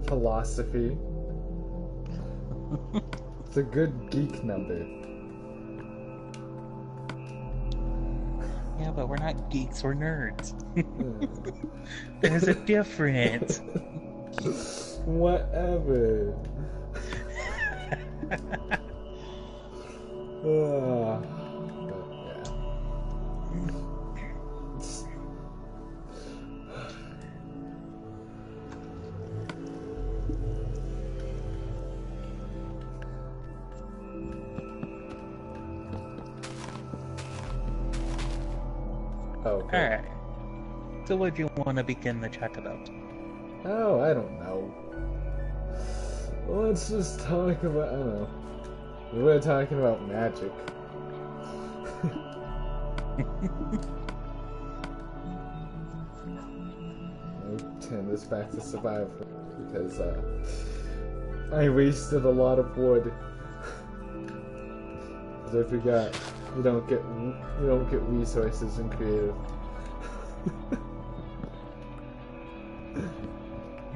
philosophy. It's a good geek number. Yeah, but we're not geeks, we're nerds. There's a difference. Whatever. But yeah. Okay. Alright. So what do you want to begin the chat about? Oh, I don't know. Let's just talk about, I don't know. We were talking about magic. I'll turn this back to Survivor because I wasted a lot of wood. Because I forgot you don't get resources in creative.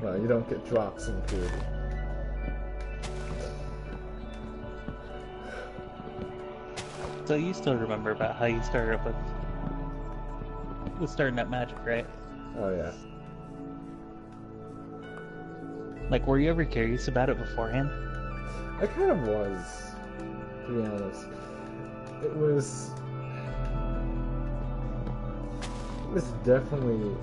Well, you don't get drops in creative. So you still remember about how you started up with starting at magic, right? Oh yeah. Like, were you ever curious about it beforehand? I kind of was, to be honest. It was definitely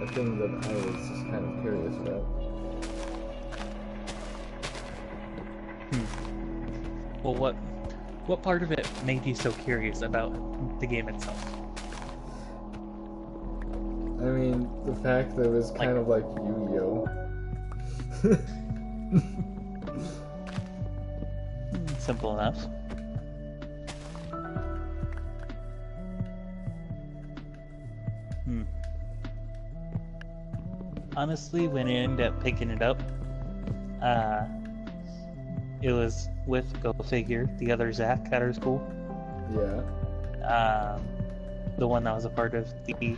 a thing that I was just kind of curious about. Well, what part of it made you so curious about the game itself? I mean, the fact that it was kind of like Yu-Gi-Oh! Simple enough. Honestly, when I ended up picking it up, it was with, go figure, the other Zach at our school. Yeah. The one that was a part of the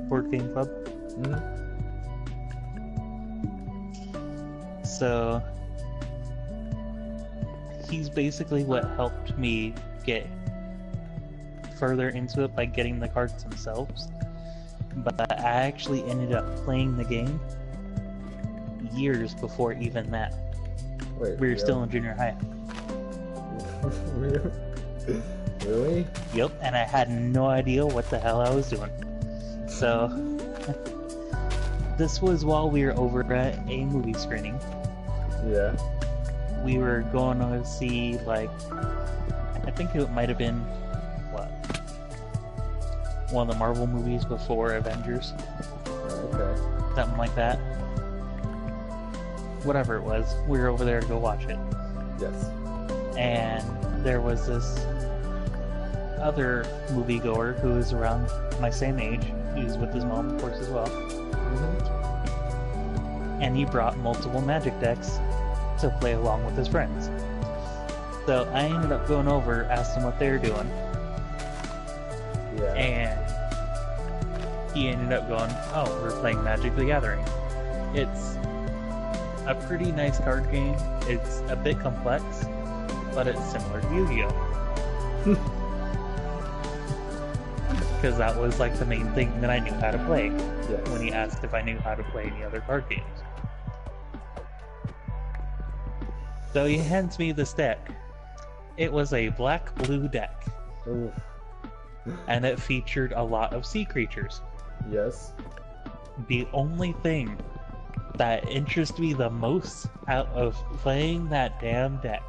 board game club. Mm-hmm. So he's basically what helped me get further into it by getting the cards themselves. But I actually ended up playing the game years before even that. Wait, We were still in junior high. Really? Yep, and I had no idea what the hell I was doing. So, this was while we were over at a movie screening. Yeah. We were going to see, like, I think it might have been, one of the Marvel movies before Avengers. Okay. Something like that. Whatever it was, we were over there to go watch it. Yes. And there was this other moviegoer who was around my same age. He was with his mom, of course, as well. Mm-hmm. And he brought multiple magic decks to play along with his friends. So I ended up going over, asked him what they were doing. Yeah. And he ended up going, oh, we're playing Magic the Gathering. It's a pretty nice card game. It's a bit complex, but it's similar to Yu-Gi-Oh! Because that was like the main thing that I knew how to play when he asked if I knew how to play any other card games. So he hands me this deck. It was a black-blue deck. Oof. And it featured a lot of sea creatures. Yes. The only thing that interests me the most out of playing that damn deck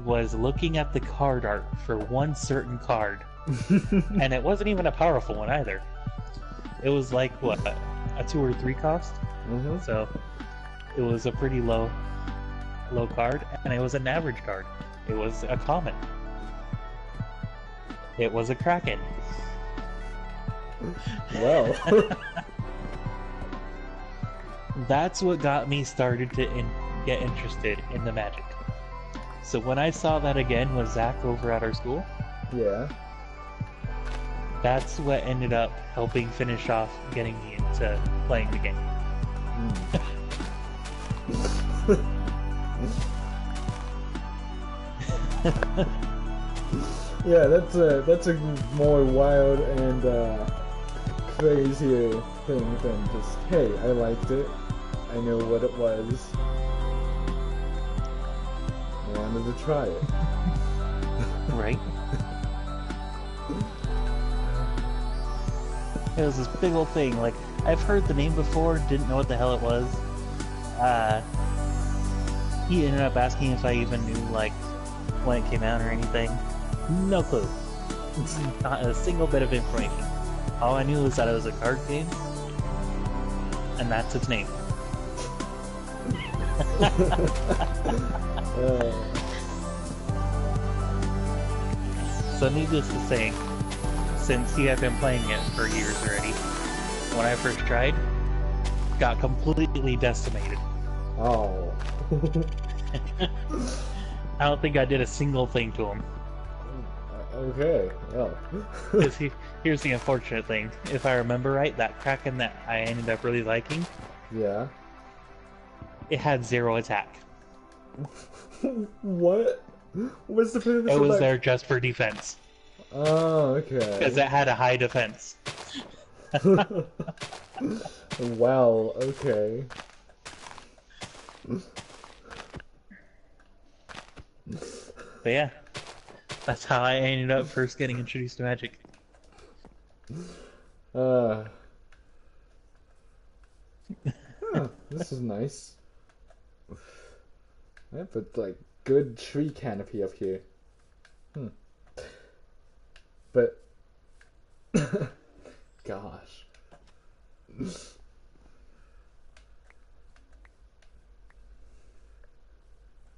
was looking at the card art for one certain card. And it wasn't even a powerful one either. It was like, what, a 2 or 3 cost? Mm-hmm. So it was a pretty low card, and it was an average card. It was a common. It was a Kraken. Well. That's what got me started to get interested in the Magic. So when I saw that again with Zach over at our school, Yeah. that's what ended up helping finish off getting me into playing the game. Yeah, that's a more wild and crazier thing than just, hey, I liked it, I know what it was, I wanted to try it. Right? It was this big old thing. Like, I've heard the name before, didn't know what the hell it was. He ended up asking if I even knew, like, when it came out or anything. No clue. Not a single bit of information. All I knew was that it was a card game, and that's its name. So needless to say, since he had been playing it for years already, when I first tried, got completely decimated. Oh. I don't think I did a single thing to him. Okay, well. Because here's the unfortunate thing. If I remember right, that Kraken that I ended up really liking, Yeah. it had 0 attack. What? What's the purpose It of was that? there just for defense. Oh, okay. Because it had a high defense. Well, okay. But yeah, that's how I ended up first getting introduced to Magic. Huh, this is nice. I have a good tree canopy up here. But gosh.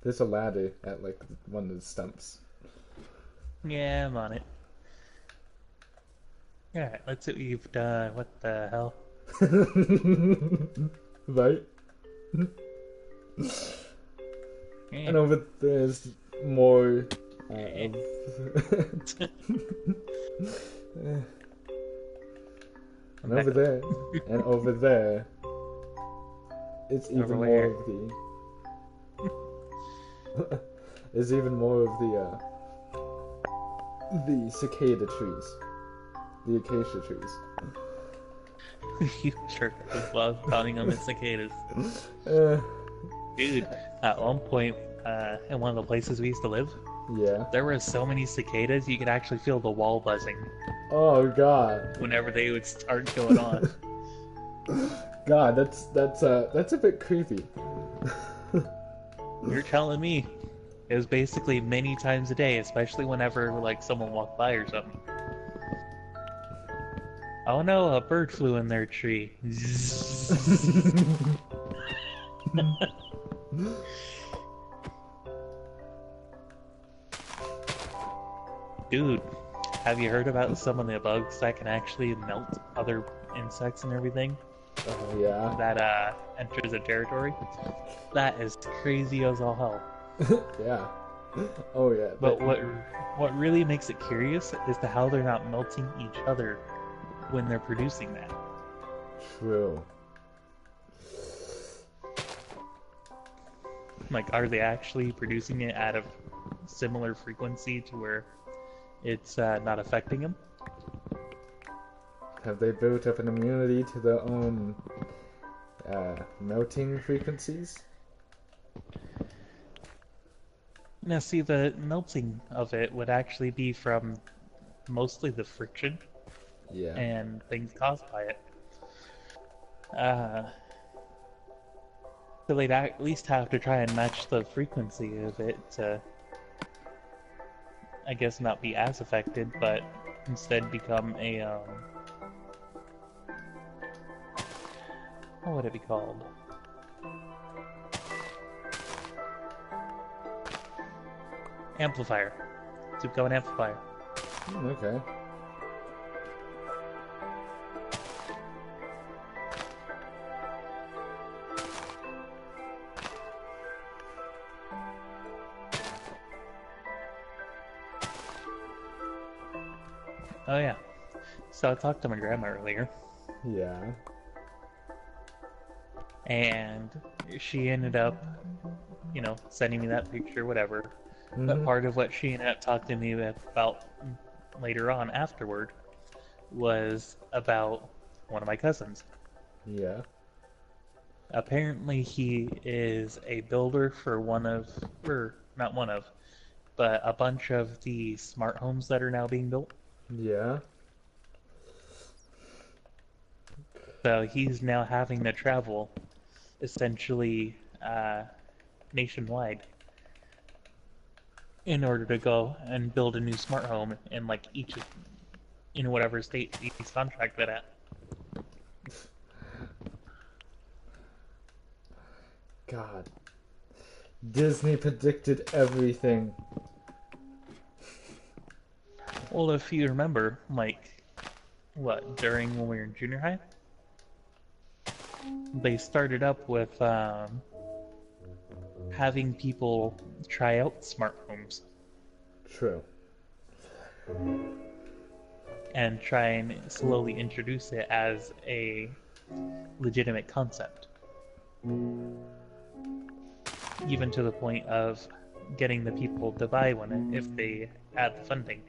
There's a ladder at one of the stumps. Yeah, I'm on it. Alright, let's see what you've done. What the hell? Right? Yeah. And over there's more and over there, and over there, it's even Over more where? of the. There's even more of the cicada trees, the acacia trees. You sure love calling them cicadas. Uh, Dude, at one point, in one of the places we used to live, yeah. there were so many cicadas you could actually feel the wall buzzing Oh God. whenever they would start going on. God, that's a bit creepy. You're telling me. It was basically many times a day, especially whenever someone walked by or something. Oh no, a bird flew in their tree. Dude, have you heard about some of the bugs that can actually melt other insects and everything Oh yeah. that enters a territory? That is crazy as all hell. Yeah. Oh yeah. But what really makes it curious is to how they're not melting each other when they're producing that. True. Are they actually producing it at a similar frequency to where it's not affecting them? Have they built up an immunity to their own melting frequencies? Now, see, the melting of it would actually be from mostly the friction Yeah. and things caused by it. So they'd at least have to try and match the frequency of it to, I guess, not be as affected, but instead become a, what would it be called? Amplifier. To become an amplifier. Okay. Oh yeah. So I talked to my grandma earlier, Yeah. and she ended up, sending me that picture, whatever. But Mm-hmm. part of what she ended up talking to me about later on afterward was about one of my cousins. Yeah. Apparently, he is a builder for or not one of, but a bunch of the smart homes that are now being built. Yeah. So he's now having to travel essentially nationwide in order to go and build a new smart home in like in whatever state he's contracted at. God. Disney predicted everything. Well, if you remember, like, during when we were in junior high, they started up with having people try out smart homes True. and try and slowly introduce it as a legitimate concept. Even to the point of getting the people to buy one if they had the funding.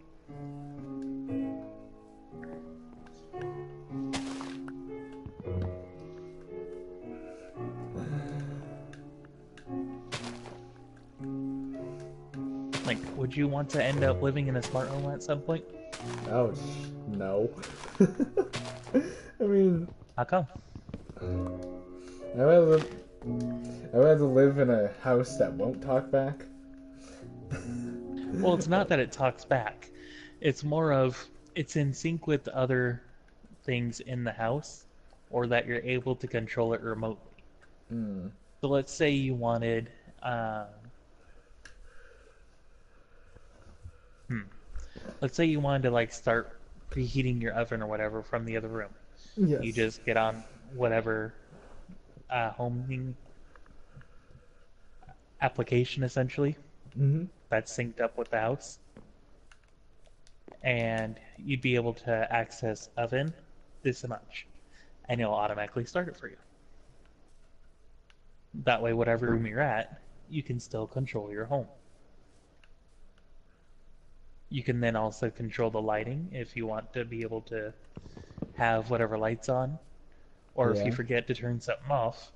Like, would you want to end up living in a smart home at some point? Ouch. No. I mean, How come? I'd rather live in a house that won't talk back. Well, it's not that it talks back. It's more of it's in sync with other things in the house, or that you're able to control it remotely. Mm. So let's say you wanted, let's say you wanted to like start preheating your oven or whatever from the other room. Yes. You just get on whatever homing application essentially Mm-hmm. that's synced up with the house, and you'd be able to access oven this much, and it'll automatically start it for you. That way, whatever room you're at, you can still control your home. You can then also control the lighting if you want to be able to have whatever lights on, or if you Yeah. forget to turn something off,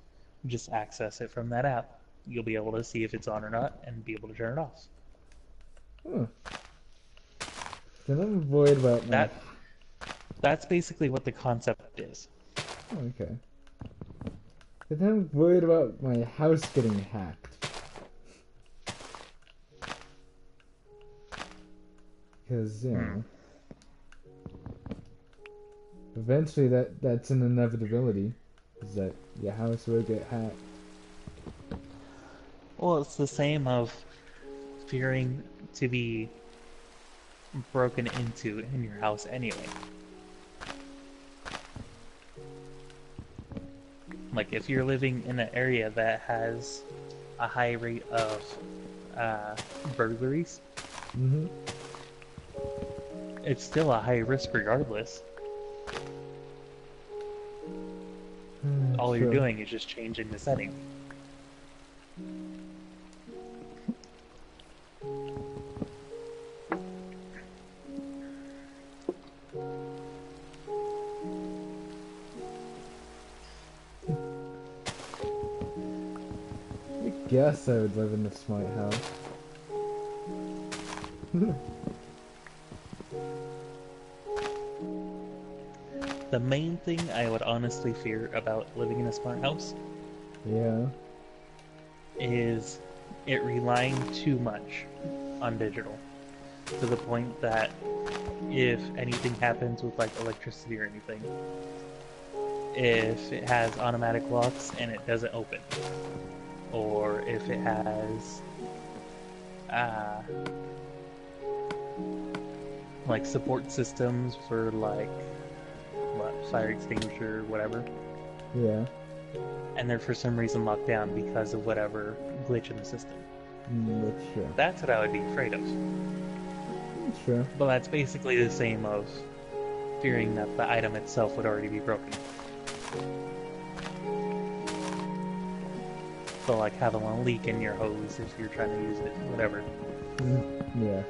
just access it from that app. You'll be able to see if it's on or not and be able to turn it off. Huh. Then I'm worried about my... That's basically what the concept is. Okay. But then I'm worried about my house getting hacked. Because, eventually that's an inevitability. Is that your house will get hacked. Well, it's the same of fearing to be broken into in your house anyway. Like, if you're living in an area that has a high rate of burglaries, Mm-hmm. it's still a high risk regardless. All you're True. doing is just changing the setting. I guess I would live in a smart house. The main thing I would honestly fear about living in a smart house Yeah. is it relying too much on digital, to the point that if anything happens with like electricity or anything, if it has automatic locks and it doesn't open, or if it has like support systems for like fire extinguisher, whatever, Yeah. and they're for some reason locked down because of whatever glitch in the system. That's true. That's what I would be afraid of. That's true. But that's basically the same of fearing that the item itself would already be broken. So like having a leak in your hose if you're trying to use it, whatever. Yeah.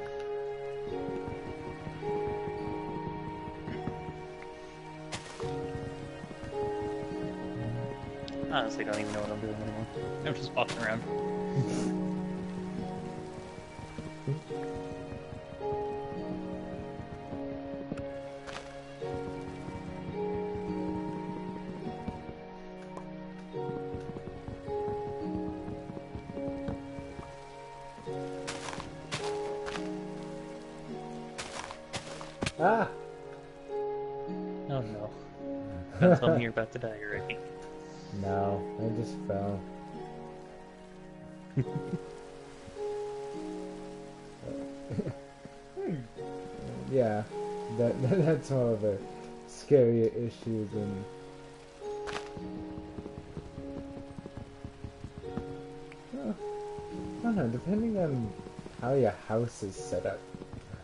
I honestly don't even know what I'm doing anymore. I'm just walking around. Ah! Oh no. Don't tell me you're about to die already. No, I just fell. Yeah, that's one of the scarier issues and I don't know, depending on how your house is set up,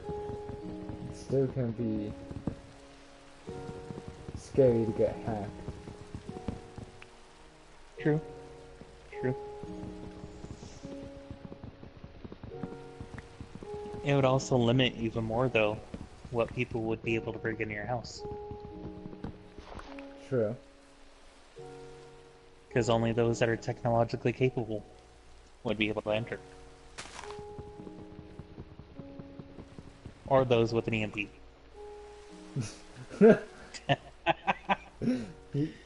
it still can be scary to get hacked. True. True. It would also limit even more, though, what people would be able to break into your house. True. Because only those that are technologically capable would be able to enter. Or those with an EMP.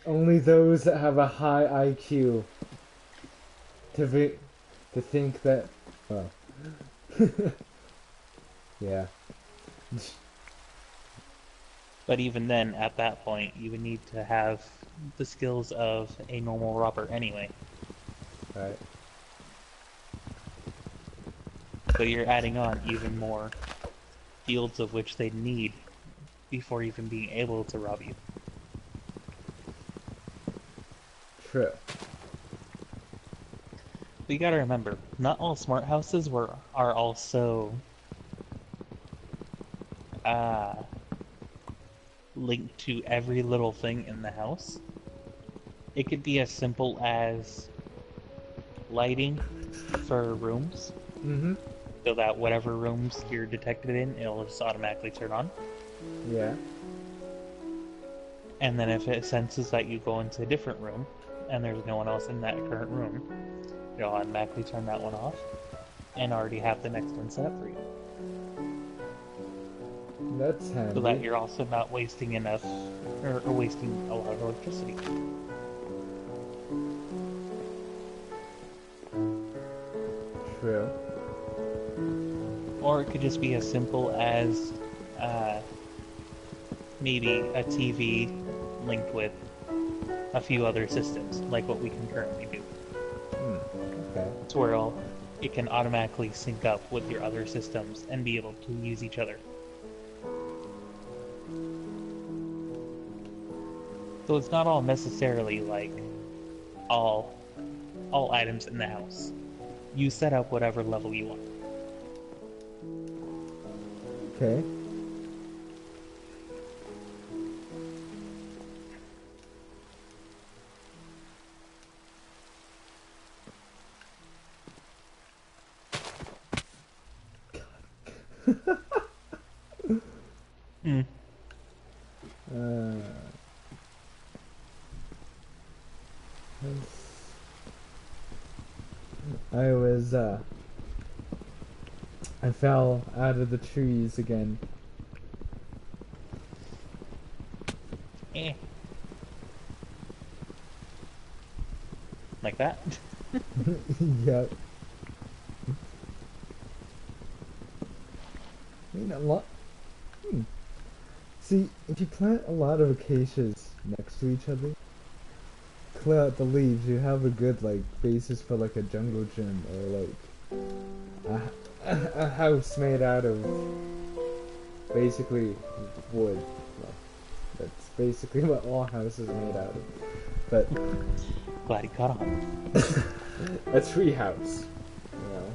Only those that have a high IQ to think that, well, yeah. But even then, at that point, you would need to have the skills of a normal robber anyway. Right. So you're adding on even more fields of which they need before even being able to rob you. True. But you gotta remember, not all smart houses are also linked to every little thing in the house. It could be as simple as lighting for rooms, Mm-hmm. so that whatever rooms you're detected in, it'll just automatically turn on. Yeah. And then if it senses that you go into a different room, and there's no one else in that current room, it'll automatically turn that one off, and already have the next one set up for you. That's handy. So that you're also not wasting enough, or wasting a lot of electricity. True. Or it could just be as simple as maybe a TV linked with a few other systems, like what we can currently do. Okay. It's where it can automatically sync up with your other systems and be able to use each other. So it's not all necessarily like all items in the house. You set up whatever level you want. Okay. Hmm. I fell out of the trees again. Eh. Like that? Yep. I mean, a lot. See, if you plant a lot of acacias next to each other, clear out the leaves, you have a good, like, basis for, like, a jungle gym, or, like, a house made out of, basically, wood. Well, that's basically what all houses are made out of. But Glad he caught on. a tree house, you know.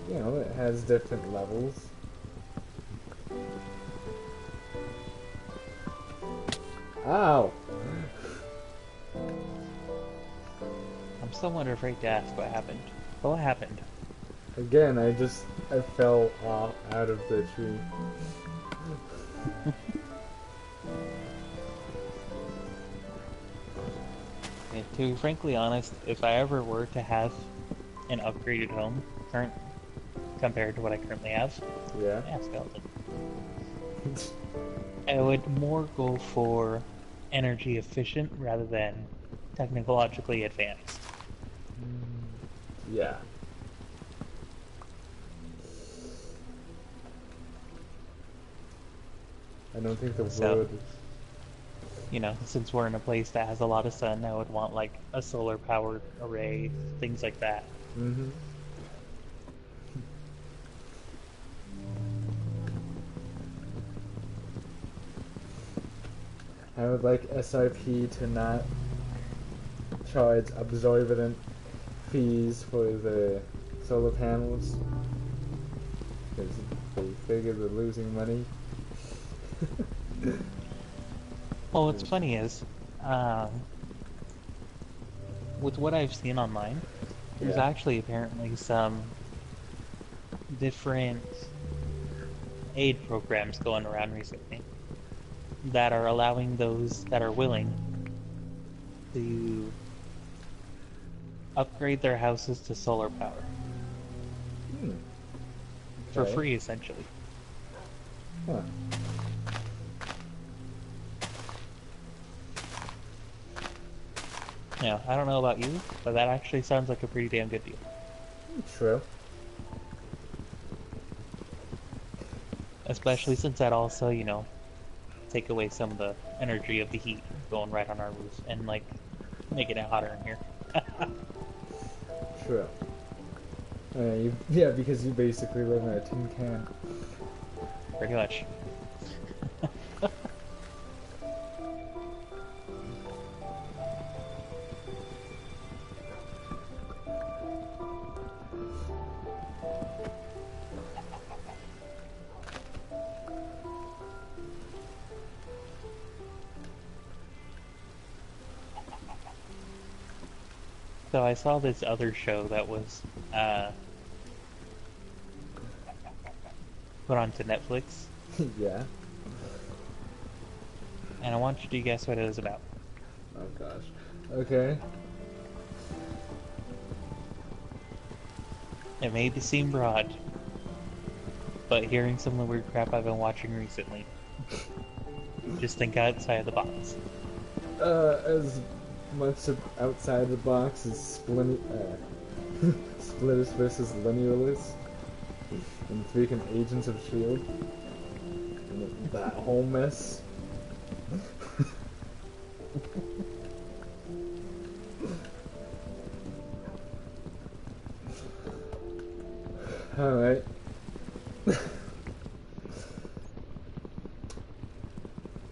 You know, it has different levels. Ow! I'm somewhat afraid to ask what happened. But what happened? Again, I fell off out of the tree. And to be frankly honest, if I ever were to have an upgraded home, current compared to what I currently have, Yeah. yeah, skeleton. I would more go for energy efficient rather than technologically advanced. Yeah. I don't think the So, wood. you know, since we're in a place that has a lot of sun, I would want like a solar powered array, things like that. Mm-hmm. I would like SRP to not charge absorbent fees for the solar panels because they figure they're losing money. Well, what's funny is, um, with what I've seen online, there's Yeah. actually apparently some different aid programs going around recently that are allowing those that are willing to upgrade their houses to solar power Hmm. for Okay. free, essentially. Huh. Yeah, I don't know about you, but that actually sounds like a pretty damn good deal. True. Especially since that also, you know, take away some of the energy of the heat going right on our roof and like making it hotter in here. True. Yeah, because you basically live in a tin can. Pretty much. So I saw this other show that was uh, put onto Netflix, Yeah. and I want you to guess what it was about. Oh gosh. Okay. It may seem broad, but hearing some of the weird crap I've been watching recently, just think outside the box. As much of outside the box as Splitters versus Linealists and freaking Agents of S.H.I.E.L.D. And that whole mess. Alright.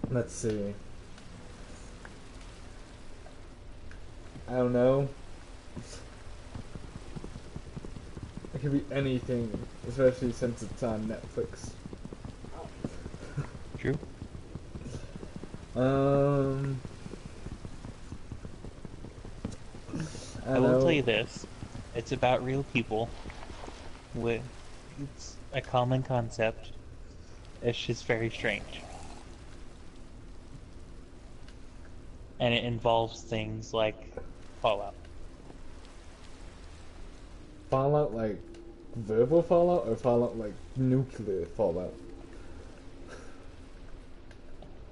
Let's see. I don't know. It could be anything, especially since it's on Netflix. True? I I don't will know. tell you this. It's about real people with it's a common concept. It's just very strange. And it involves things like Fallout. Fallout like verbal Fallout or Fallout like nuclear Fallout?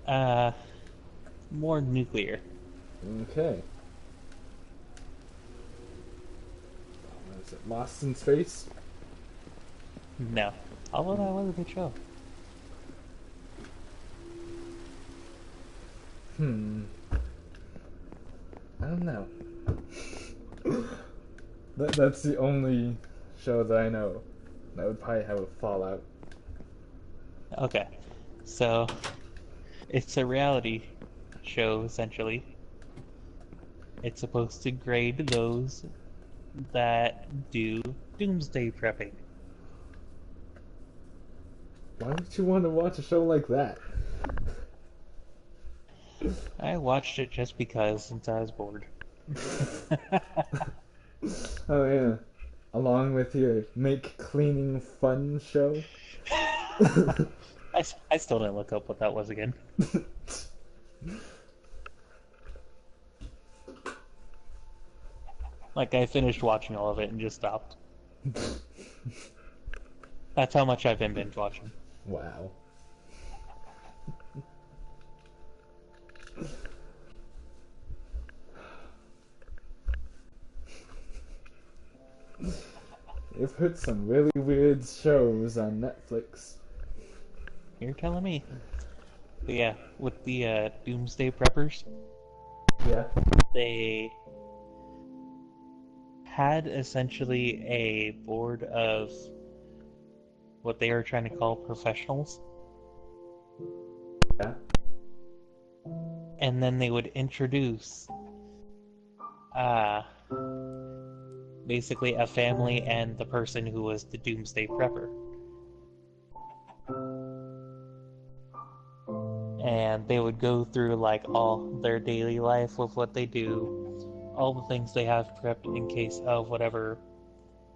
Uh, More nuclear. Okay. What is it? Lost in Space? No. Although that was a good show. Hmm. I don't know. That's the only show that I know that would probably have a Fallout. Okay. So, it's a reality show, essentially. It's supposed to grade those that do doomsday prepping. Why would you want to watch a show like that? I watched it just because, since I was bored. Oh yeah. Along with your make cleaning fun show. I still didn't look up what that was again. Like, I finished watching all of it and just stopped. That's how much I've been binge watching. Wow. They've put some really weird shows on Netflix. You're telling me. But yeah, with the Doomsday Preppers, Yeah. they had essentially a board of what they were trying to call professionals, Yeah. and then they would introduce uh, basically a family and the person who was the Doomsday Prepper. And they would go through like all their daily life with what they do, all the things they have prepped in case of whatever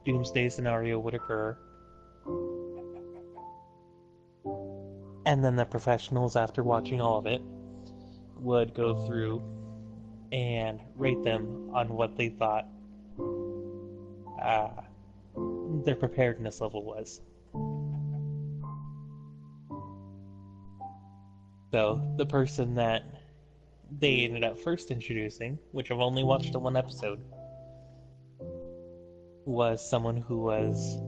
doomsday scenario would occur. And then the professionals, after watching all of it, would go through and rate them on what they thought uh, their preparedness level was. So the person that they ended up first introducing, which I've only watched the one episode, was someone who was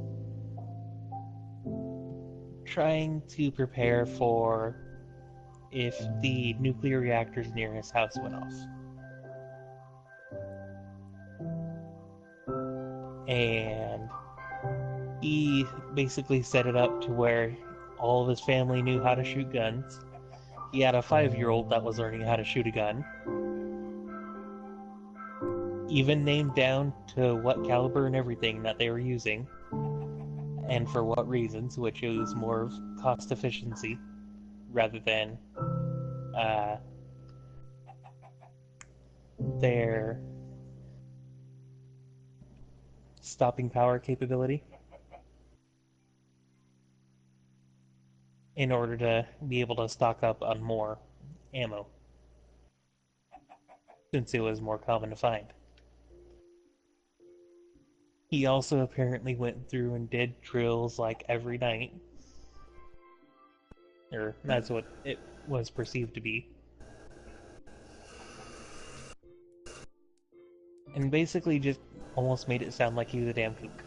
trying to prepare for if the nuclear reactors near his house went off. And he basically set it up to where all of his family knew how to shoot guns. He had a 5-year-old that was learning how to shoot a gun, even named down to what caliber and everything that they were using, and for what reasons, which was more of cost efficiency rather than their stopping power capability, in order to be able to stock up on more ammo, since it was more common to find. He also apparently went through and did drills like every night, or that's what it was perceived to be. And basically just almost made it sound like he was a damn kook.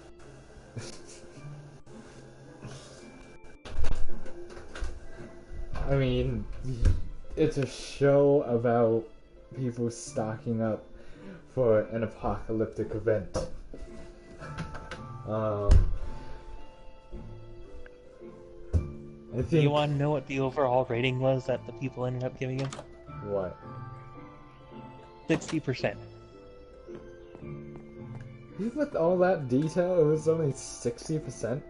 I mean, it's a show about people stocking up for an apocalyptic event. I think. You want to know what the overall rating was that the people ended up giving him? What? 60%. Even with all that detail, it was only 60%?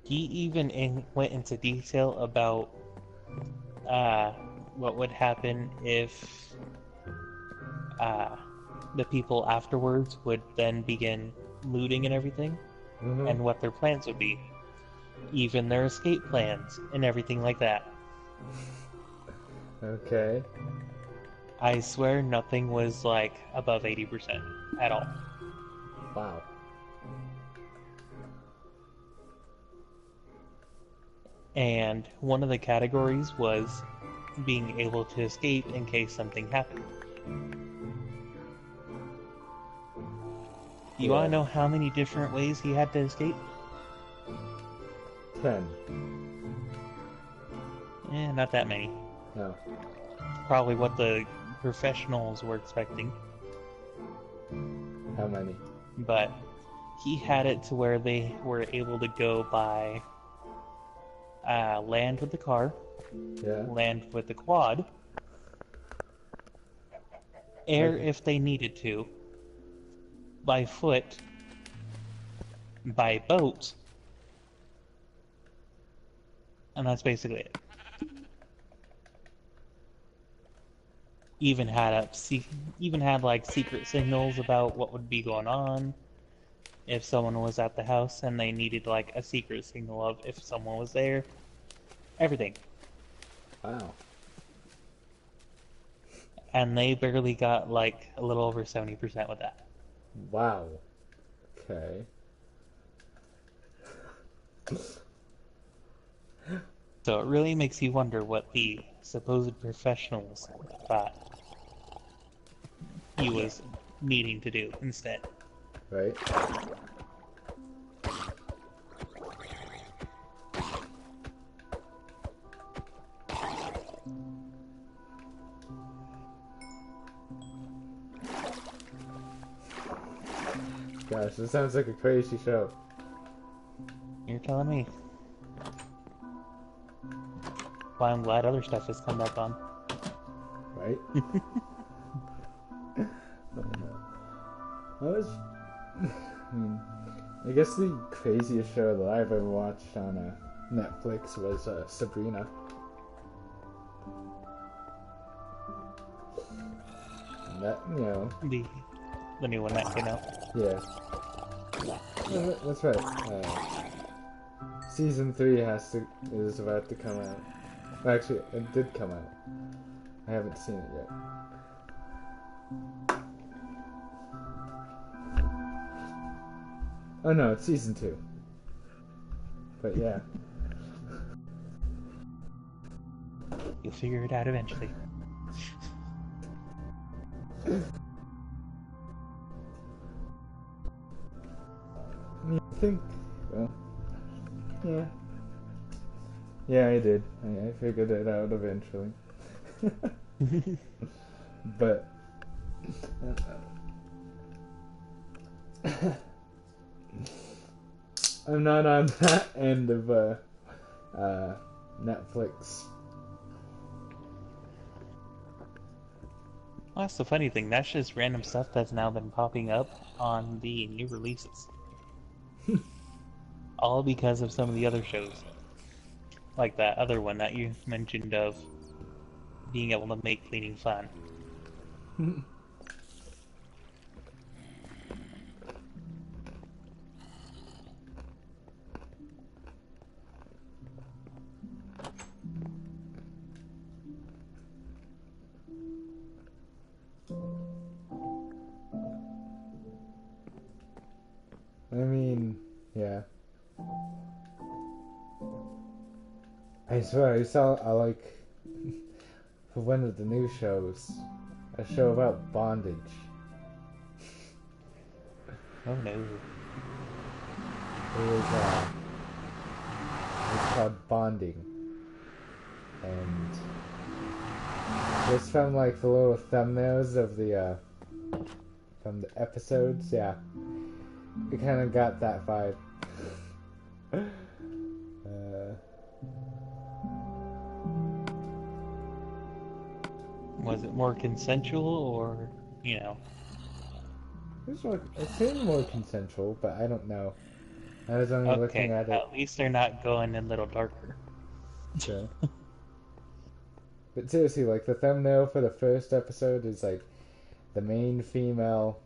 He even went into detail about what would happen if the people afterwards would then begin looting and everything, and what their plans would be. Even their escape plans and everything like that. Okay. I swear nothing was like above 80% at all. Wow. And one of the categories was being able to escape in case something happened. You want to know how many different ways he had to escape? 10. Not that many. No. Probably what the professionals were expecting. How many? But he had it to where they were able to go by land with the car, land with the quad, air if they needed to, by foot, by boat, and that's basically it. even even had like secret signals about what would be going on if someone was at the house and they needed like a secret signal of if someone was there. Everything. Wow. And they barely got like a little over 70% with that. Wow. Okay. So it really makes you wonder what the supposed professionals thought he was needing to do instead. Right? Gosh, this sounds like a crazy show. You're telling me. Well, I'm glad other stuff has come back on. Right? I was... I mean, I guess the craziest show that I've ever watched on Netflix was Sabrina. And that, you know... The new one that came out. Yeah. That's right. Season 3 is about to come out. Well, actually, it did come out. I haven't seen it yet. Oh no, it's season 2. But yeah. You'll figure it out eventually. I think, well, yeah. Yeah, I did. I figured it out eventually. But, I'm not on that end of, Netflix. Well, that's the funny thing. That's just random stuff that's now been popping up on the new releases. All because of some of the other shows. Like that other one that you mentioned of being able to make cleaning fun. I mean, yeah. I swear, I saw, for one of the new shows, a show about bondage. Oh no. It was called Bonding. And just from, like, the little thumbnails of the, from the episodes, yeah. It kind of got that vibe. Was it more consensual or, you know? It seemed more consensual, but I don't know. I was only looking at it. At least they're not going a little darker. Okay. But seriously, like, the thumbnail for the first episode is, like, the main female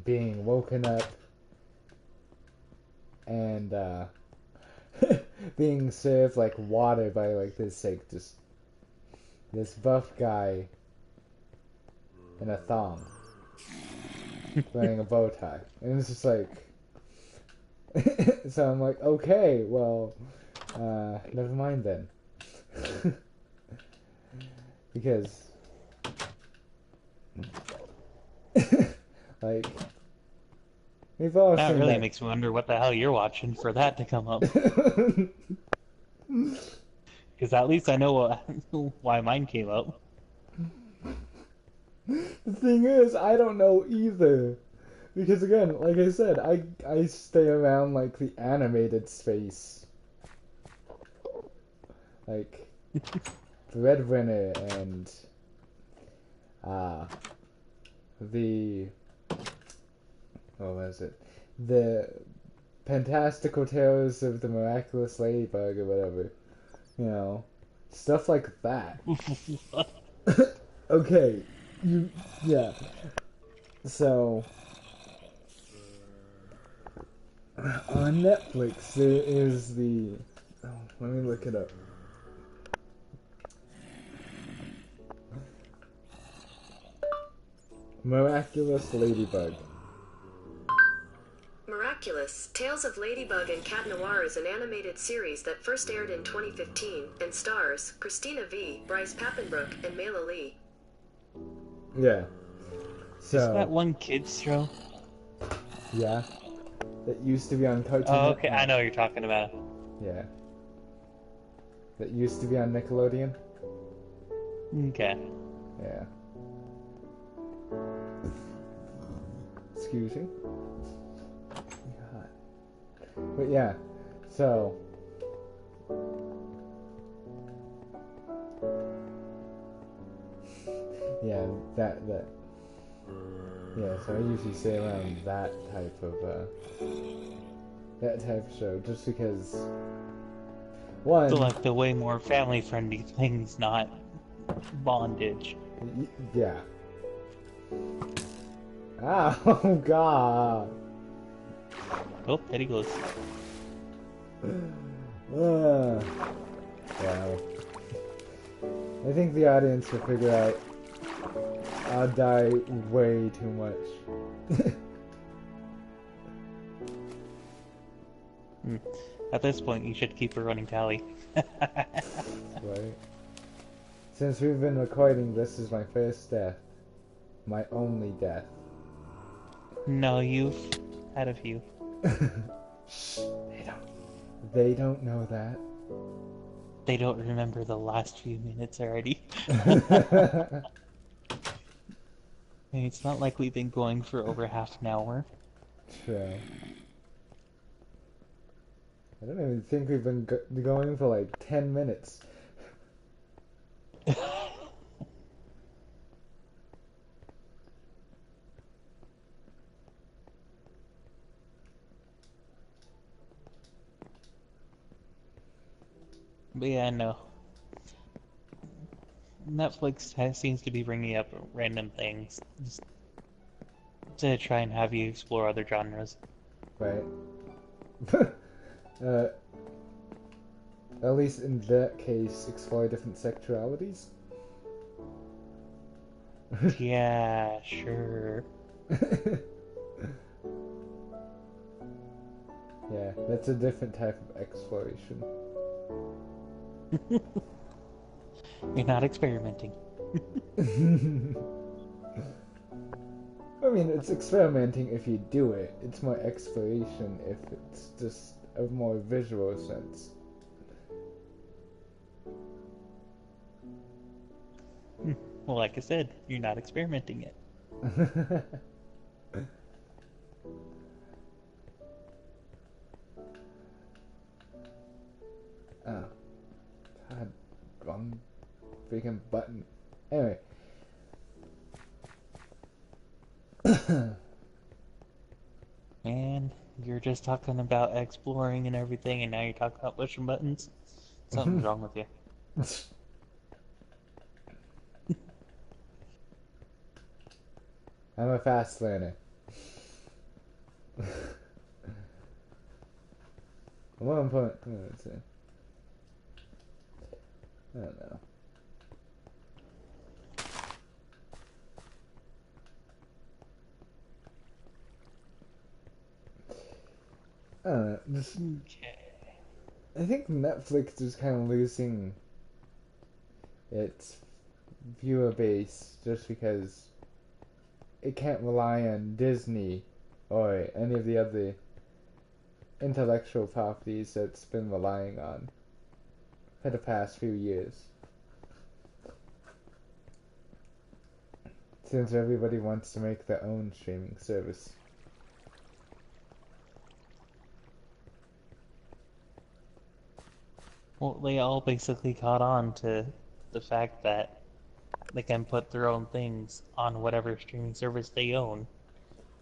being woken up and, being served, like, water by, like, this, like, just this buff guy in a thong wearing a bow tie. And it's just like... So I'm like, okay, well, never mind then. Because... like... We've all That seen really that. makes me wonder what the hell you're watching for that to come up. Because at least I know why mine came up. The thing is, I don't know either. Because again, like I said, I stay around, like, the animated space. Like, Breadwinner and, the... what was it? The Fantastical Tales of the Miraculous Ladybug or whatever. You know, stuff like that. Okay, yeah. So, on Netflix, there is the. Oh, let me look it up. Miraculous Ladybug. Miraculous, Tales of Ladybug and Cat Noir is an animated series that first aired in 2015 and stars Christina V, Bryce Papenbrook, and Mayla Lee. Yeah. Is that So, one kids show? yeah. That used to be on Cartoon Oh, okay, Network. I know what you're talking about. Yeah. That used to be on Nickelodeon. Okay. Yeah. Excuse me. God. But yeah, so yeah, that yeah. So I usually say around that type of show, just because one, So like the way more family-friendly things, not bondage. yeah. Oh God. Oh, there he goes. Yeah. I think the audience will figure out I'll die way too much. At this point, you should keep a running tally. Right? Since we've been recording, this is my first death. My only death. No, you've had a few. Shh, they don't know that. They don't remember the last few minutes already. It's not like we've been going for over half an hour. True. I don't even think we've been going for like 10 minutes. But yeah, no. Seems to be bringing up random things just to try and have you explore other genres. Right? uh, at least in that case, explore different sexualities. Yeah, sure. Yeah, that's a different type of exploration. You're not experimenting. I mean, it's experimenting if you do it. It's more exploration if it's just a more visual sense. Well, like I said, you're not experimenting yet. Oh. God, wrong freaking button. Anyway. Man, you're just talking about exploring and everything, and now you're talking about pushing buttons? Something's wrong with you. I'm a fast learner. One point. Let's see. I don't know. I don't know. Just, Okay. I think Netflix is kind of losing its viewer base just because it can't rely on Disney or any of the other intellectual properties that it's been relying on for the past few years. Since everybody wants to make their own streaming service. Well, they all basically caught on to the fact that they can put their own things on whatever streaming service they own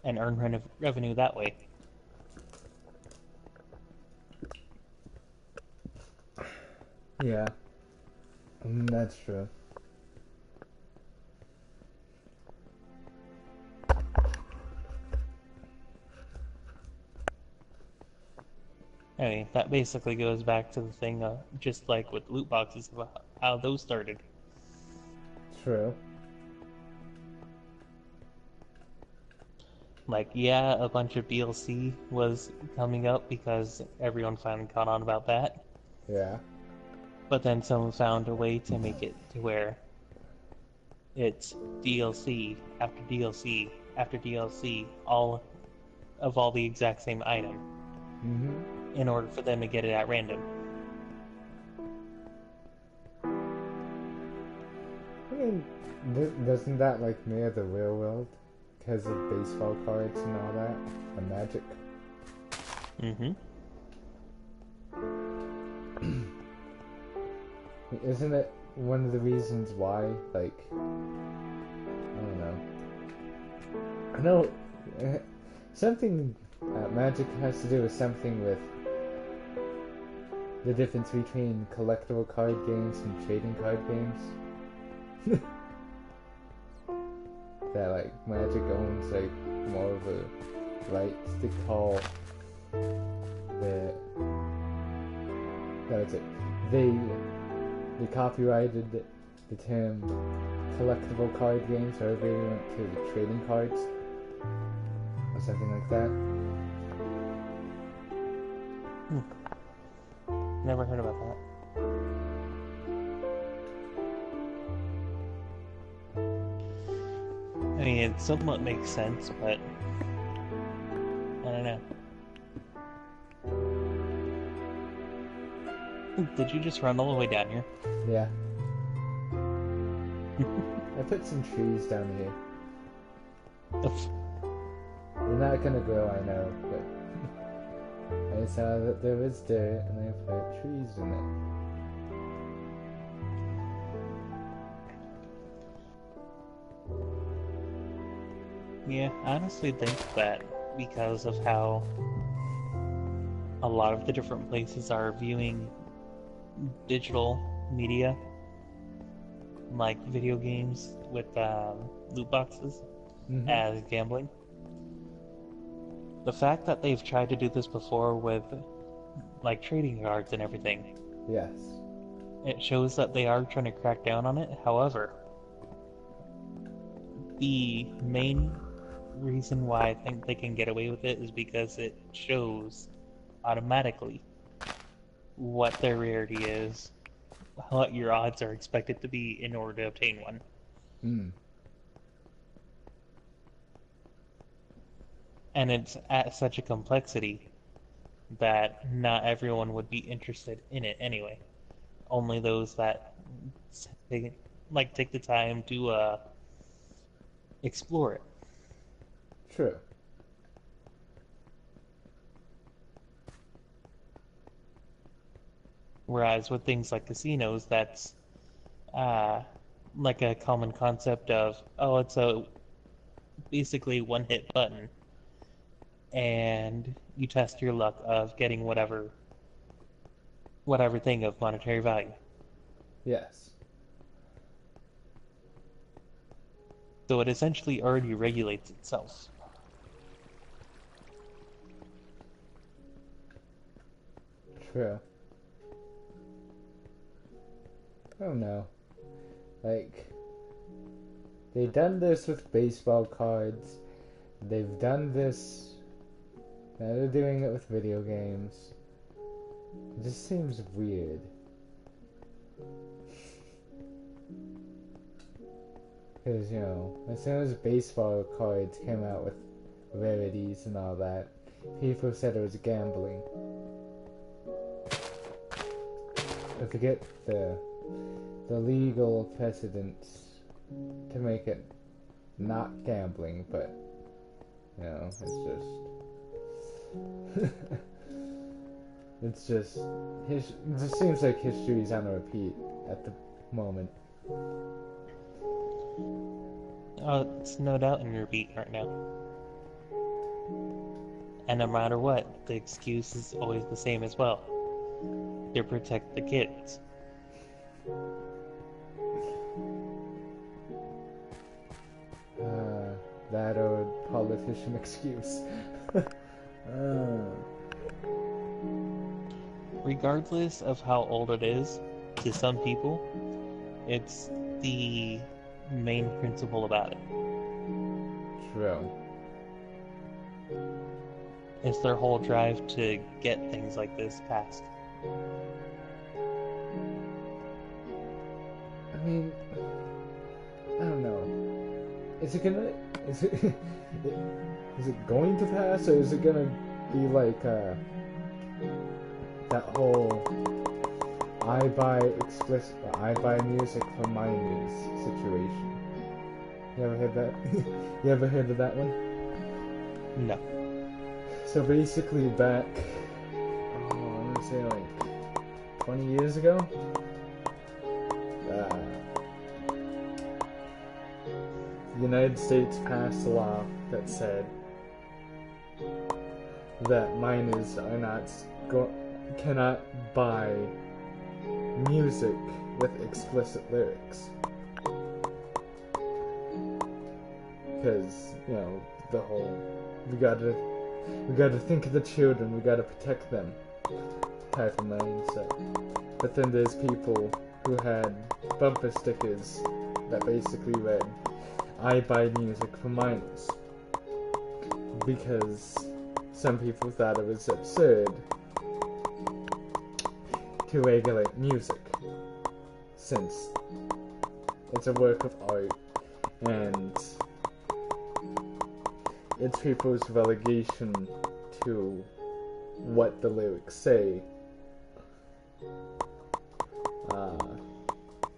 and earn revenue that way. Yeah, that's true. I mean, that basically goes back to the thing, just like with loot boxes, about how those started. True. Like, yeah, a bunch of DLC was coming up because everyone finally caught on about that. Yeah. But then someone found a way to make it to where it's DLC after DLC after DLC, all the exact same item, Mm-hmm. in order for them to get it at random. I mean, doesn't that like mirror the real world? Because of baseball cards and all that? And Magic? Mm-hmm. Isn't it one of the reasons why, like, I don't know. I know something Magic has to do with something with the difference between collectible card games and trading card games. That like Magic owns like more of a rights to call the that's it. They copyrighted the term collectible card games, so they went to the trading cards or something like that. Never heard about that. I mean, it somewhat makes sense, but I don't know. Did you just run all the way down here? Yeah. I put some trees down here. They're not gonna grow, I know, but I saw that there was dirt and I put trees in it. Yeah, I honestly think that because of how a lot of the different places are viewing digital media, like video games with loot boxes, Mm-hmm. as gambling. The fact that they've tried to do this before with like trading cards and everything, Yes. it shows that they are trying to crack down on it. However, the main reason why I think they can get away with it is because it shows automatically what their rarity is, what your odds are expected to be in order to obtain one. Hmm. And it's at such a complexity that not everyone would be interested in it anyway. Only those that take the time to explore it. True. Whereas with things like casinos, that's like a common concept of, oh, it's a basically one-hit button, and you test your luck of getting whatever thing of monetary value. Yes. So it essentially already regulates itself. True. I don't know. Like, they've done this with baseball cards. They've done this. Now they're doing it with video games. It just seems weird. Because, you know, as soon as baseball cards came out with rarities and all that, people said it was gambling. I forget the legal precedents to make it not gambling, but, you know, it's just it just seems like history's on a repeat at the moment. Oh, it's no doubt in your beat right now. And no matter what, the excuse is always the same as well. To protect the kids. That old politician excuse. regardless of how old it is, to some people, it's the main principle about it. True. It's their whole drive to get things like this passed. I mean, I don't know. Is it gonna? Is it? Is it going to pass, or is it gonna be like that whole I buy music from my news situation? You ever heard that? You ever heard of that one? No. So basically, back, I want to say like 20 years ago, the United States passed a law that said that minors are cannot buy music with explicit lyrics, because the whole we gotta think of the children, we gotta protect them type of mindset. But then there's people who had bumper stickers that basically read, I buy music for minors, because some people thought it was absurd to regulate music, since it's a work of art and it's people's relegation to what the lyrics say,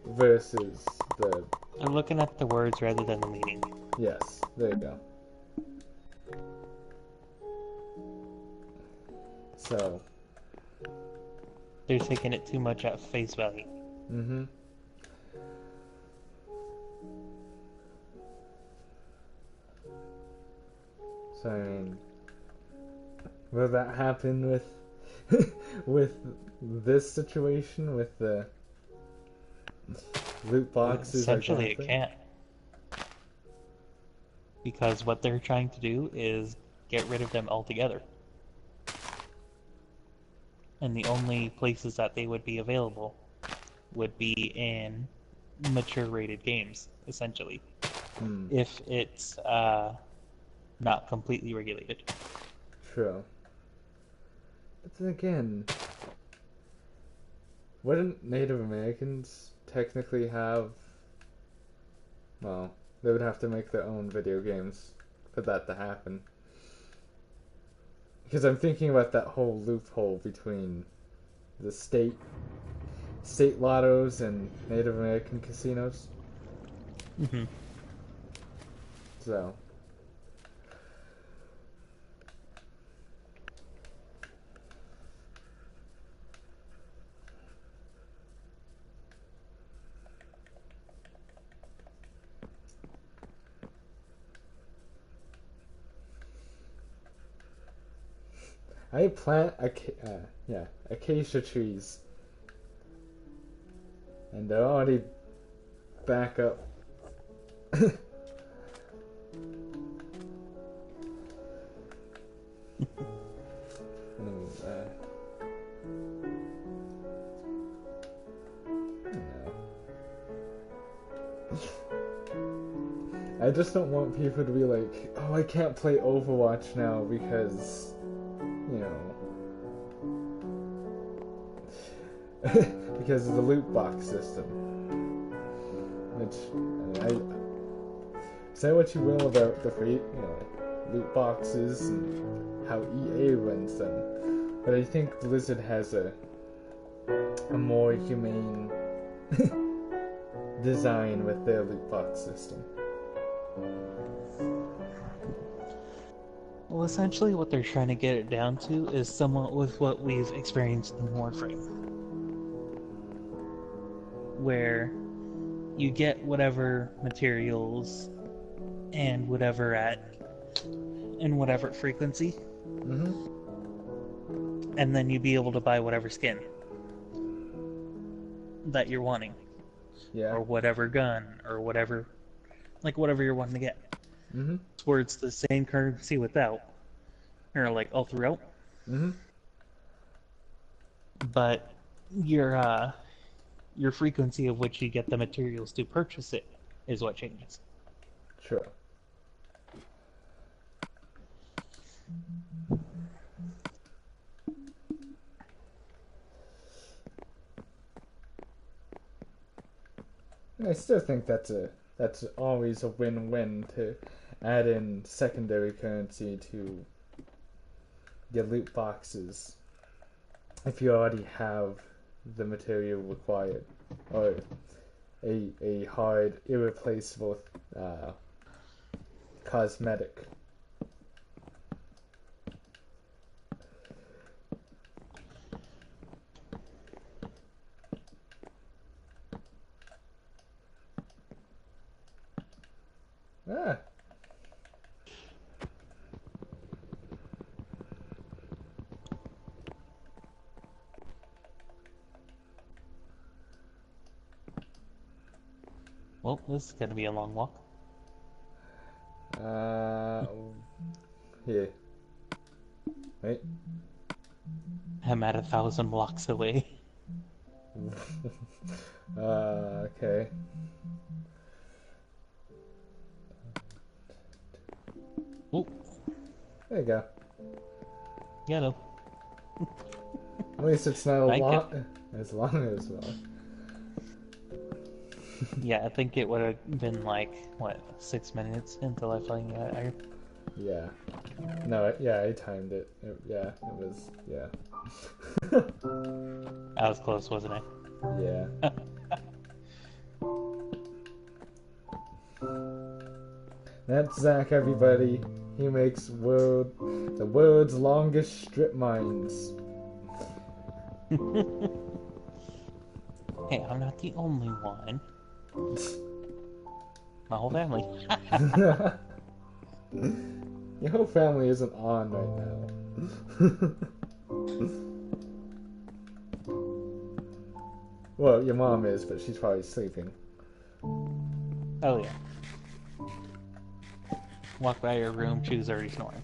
versus the... They're looking at the words rather than the meaning. Yes, there you go. So... They're taking it too much at face value. Mm-hmm. So, I mean, will that happen with with this situation, with the loot boxes? Essentially, it can't. Because what they're trying to do is get rid of them altogether. And the only places that they would be available would be in mature rated games, essentially. If it's not completely regulated. True. But then again, wouldn't Native Americans technically have... Well, they would have to make their own video games for that to happen. Because I'm thinking about that whole loophole between the state lottos and Native American casinos. Mm-hmm. So... I plant acacia trees, and they're already back up. I just don't want people to be like, oh, I can't play Overwatch now because, because of the loot box system. Which, say what you will about the free, loot boxes and how EA runs them, but I think Blizzard has a more humane design with their loot box system. Well, essentially what they're trying to get it down to is somewhat with what we've experienced in Warframe. Where you get whatever materials and whatever frequency, and then you be able to buy whatever skin that you're wanting. Yeah. Or whatever gun, or whatever you're wanting to get. Where it's the same currency without, or like all throughout. but your frequency of which you get the materials to purchase it is what changes. Sure. I still think that's always a win-win to add in secondary currency to your loot boxes if you already have the material required, or a hard, irreplaceable cosmetic. Ah. Well, this is gonna be a long walk. Here. Wait. I'm at 1,000 blocks away. Okay. Oh, There you go. yeah, no. At least it's not I as long as well. Yeah, I think it would have been like, what, 6 minutes until I finally got iron. Yeah. No, yeah, I timed it. Yeah, it was, yeah. I was close, wasn't I? Yeah. That's Zach, everybody. He makes the world's longest strip mines. Hey, I'm not the only one. My whole family. Your whole family isn't on right now. Well, your mom is, but she's probably sleeping. Oh yeah. Walk by your room, she was already snoring.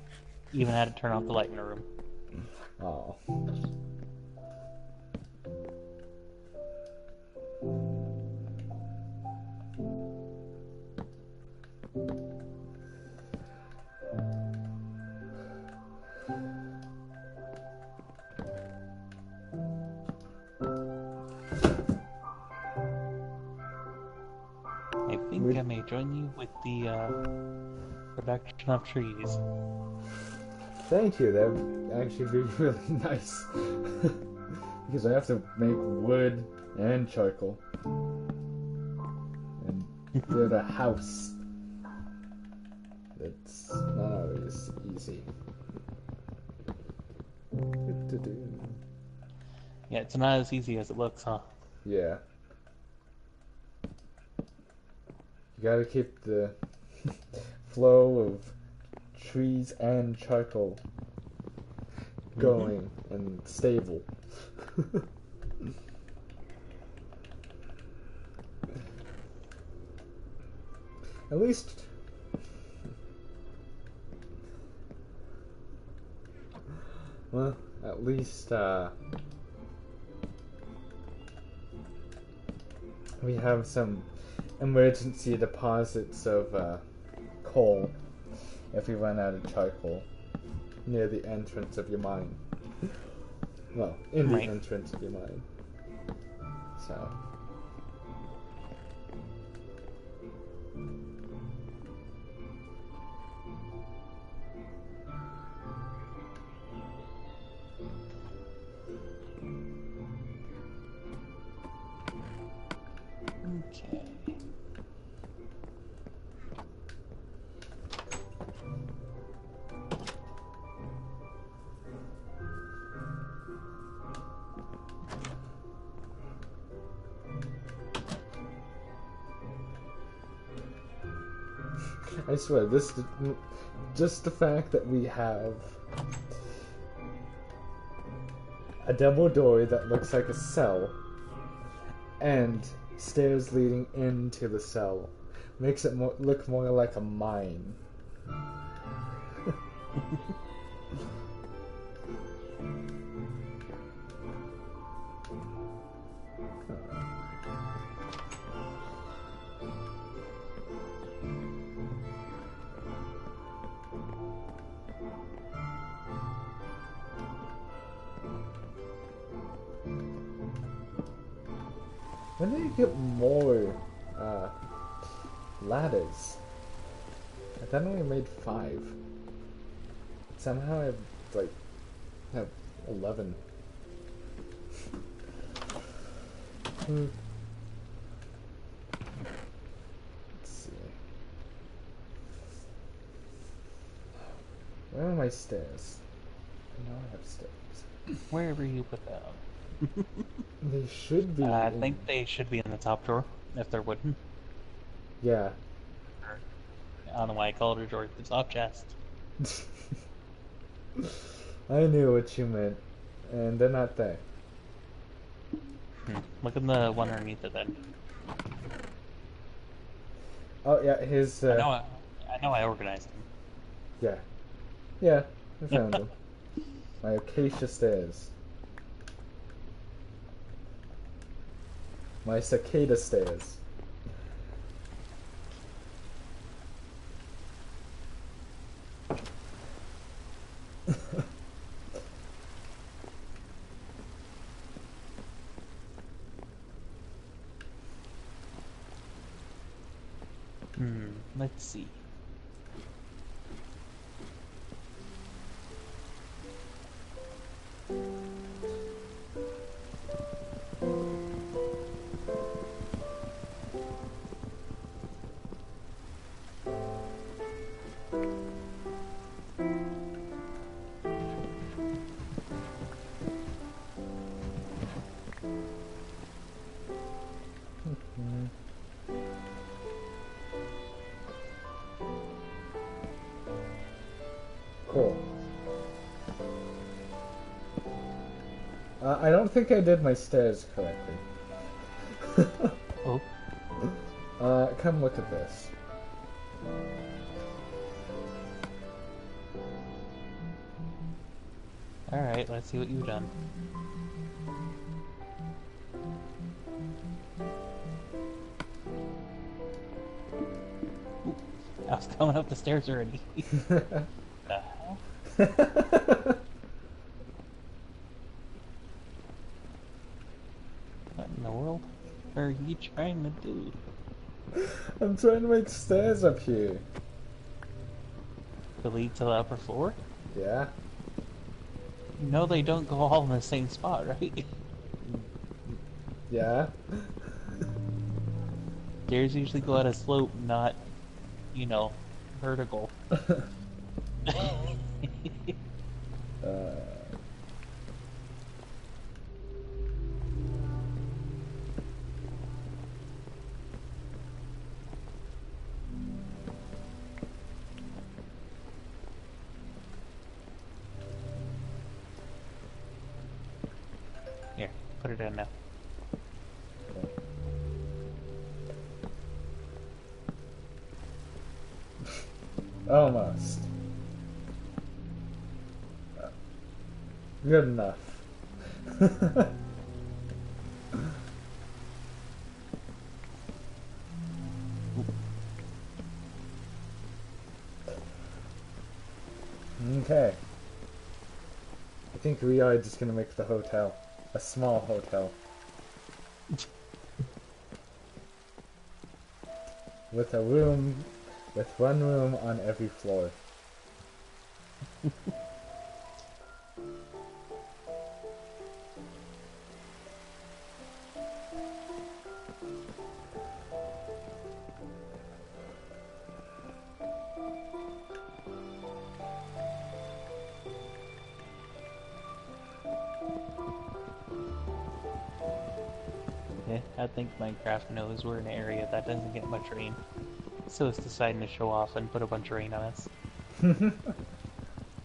Even had to turn off the light in her room. Oh. I think I may join you with the production of trees. Thank you, that would actually be really nice. Because I have to make wood and charcoal. And build a house. It's not always easy. Yeah, it's not as easy as it looks, huh? Yeah. You gotta keep the flow of trees and charcoal going and stable. At least well, at least we have some emergency deposits of coal if we run out of charcoal near the entrance of your mine. Well, in the entrance of your mine. So. Okay. I swear, just the fact that we have a double door that looks like a cell and stairs leading into the cell makes it look more like a mine. When do you get more ladders? I thought I only made 5. Somehow I have 11. Let's see. Where are my stairs? I know I have stairs. Wherever you put them. They should be. I think they should be in the top drawer, if they're wooden. Yeah. I don't know why I called it a drawer. The top chest. I knew what you meant. And they're not there. Look at the one underneath it then. Oh yeah, his I know I organized them. yeah. Yeah, I found them. My acacia stairs. My cicada stairs. Let's see. Cool. I don't think I did my stairs correctly. Oh. Come look at this. Alright, let's see what you've done. Ooh, I was coming up the stairs already. The hell? What in the world are you trying to do? I'm trying to make stairs up here. To lead to the upper floor? Yeah. You know they don't go all in the same spot, right? Yeah. Stairs usually go at a slope, not, you know, vertical. Here, put it in now. Almost. Good enough. Okay. I think we are just gonna make the hotel a small hotel. With one room on every floor. Yeah, I think Minecraft knows we're in an area that doesn't get much rain. So it's deciding to show off and put a bunch of rain on us.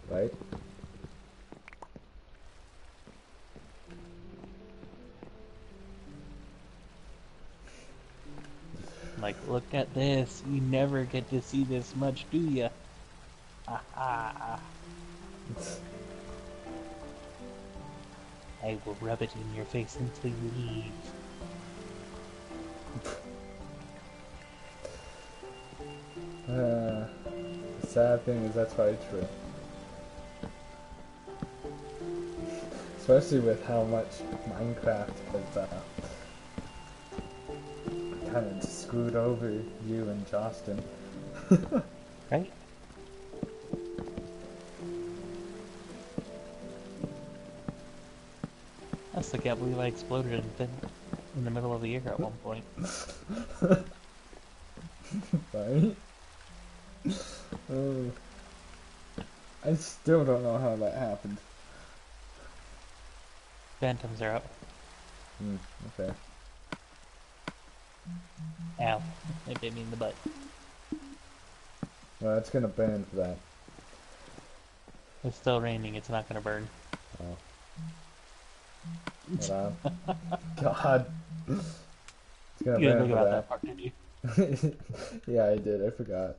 Right? Like, look at this. You never get to see this much, do ya? Aha. I will rub it in your face until you leave. The sad thing is that's probably true. Especially with how much Minecraft has kind of screwed over you and Justin. Right? I still can't believe I exploded in the middle of the year at one point. Right? Oh, I still don't know how that happened. Phantoms are out. Okay. Ow. They bit me in the butt. Well, it's gonna burn for that. It's still raining, it's not gonna burn. Oh. Hold on. God. It's gonna You didn't burn think for about that. that part, did you? Yeah, I did. I forgot.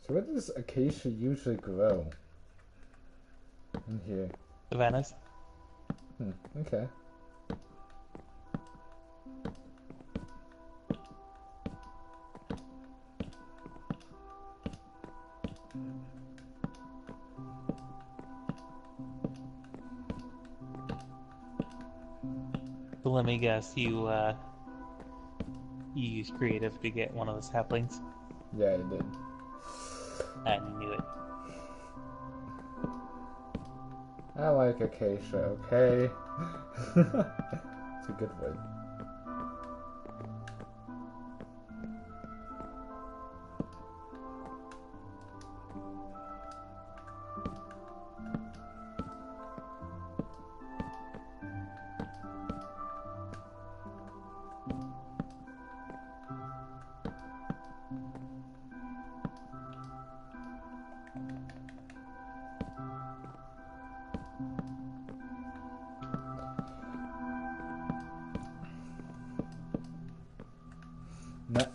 So where does acacia usually grow? In here. Savannah's? Okay. So let me guess, you used creative to get one of the saplings? Yeah, I did. I knew it. I like acacia, okay? It's a good word.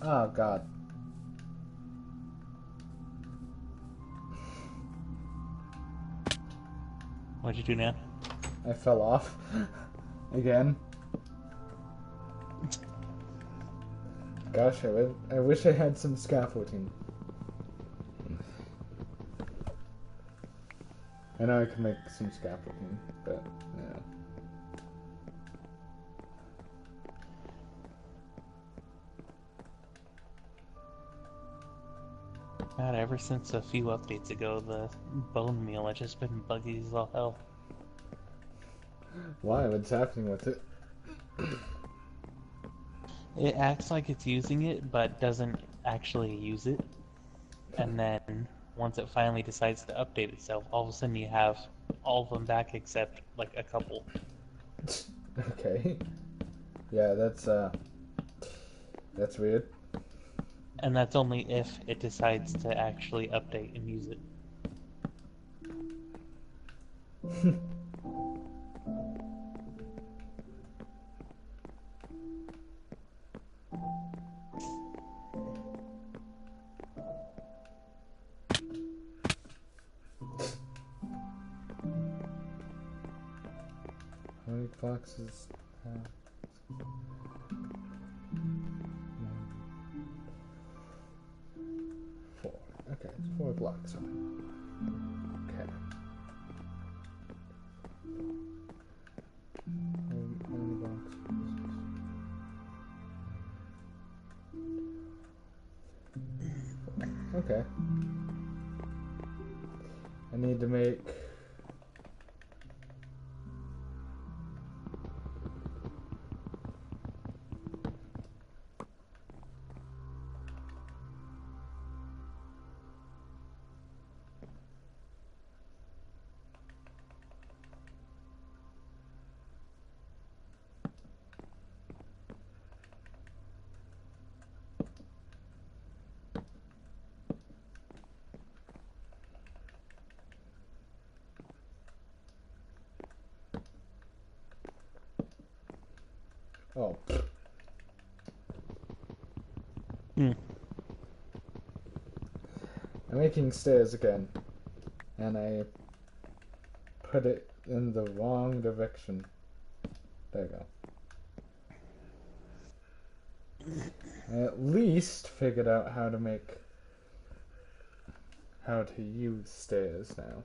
Oh, God. What'd you do now? I fell off. Again. Gosh, I wish I had some scaffolding. I know I can make some scaffolding, but, yeah. God, ever since a few updates ago, the bone meal has just been buggy as all hell. Why? What's happening with it? It acts like it's using it, but doesn't actually use it. And then, once it finally decides to update itself, all of a sudden you have all of them back except, like, a couple. Okay. Yeah, that's weird. And that's only if it decides to actually update and use it. How many boxes? Four. Okay, it's 4 blocks. Okay. How many boxes? Okay. I need to make... Oh, Hmm. I'm making stairs again, and I put it in the wrong direction. There you go. I at least figured out how to use stairs now.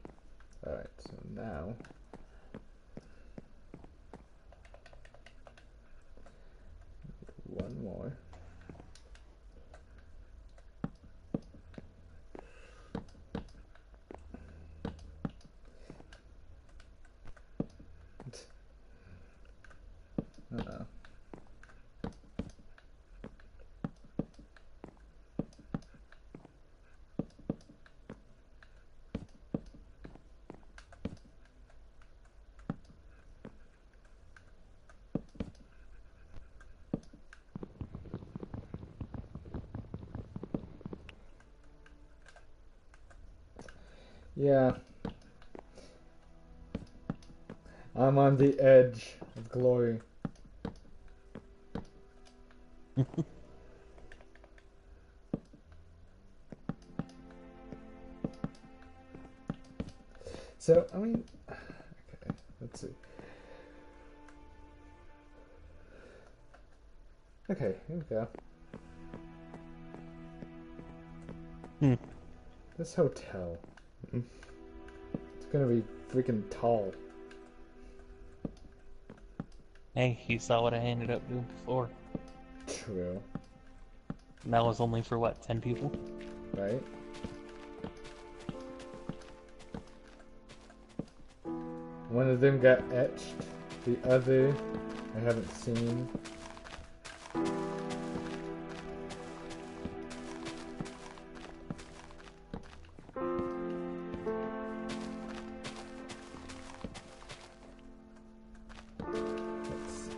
Alright, so now one more. Uh-oh. Yeah, I'm on the edge of glory. So, I mean, okay, let's see. Okay, here we go. Hmm. This hotel. It's gonna be freaking tall. Hey, you saw what I ended up doing before. True. And that was only for what, 10 people? Right? One of them got etched. The other, I haven't seen. Let's see.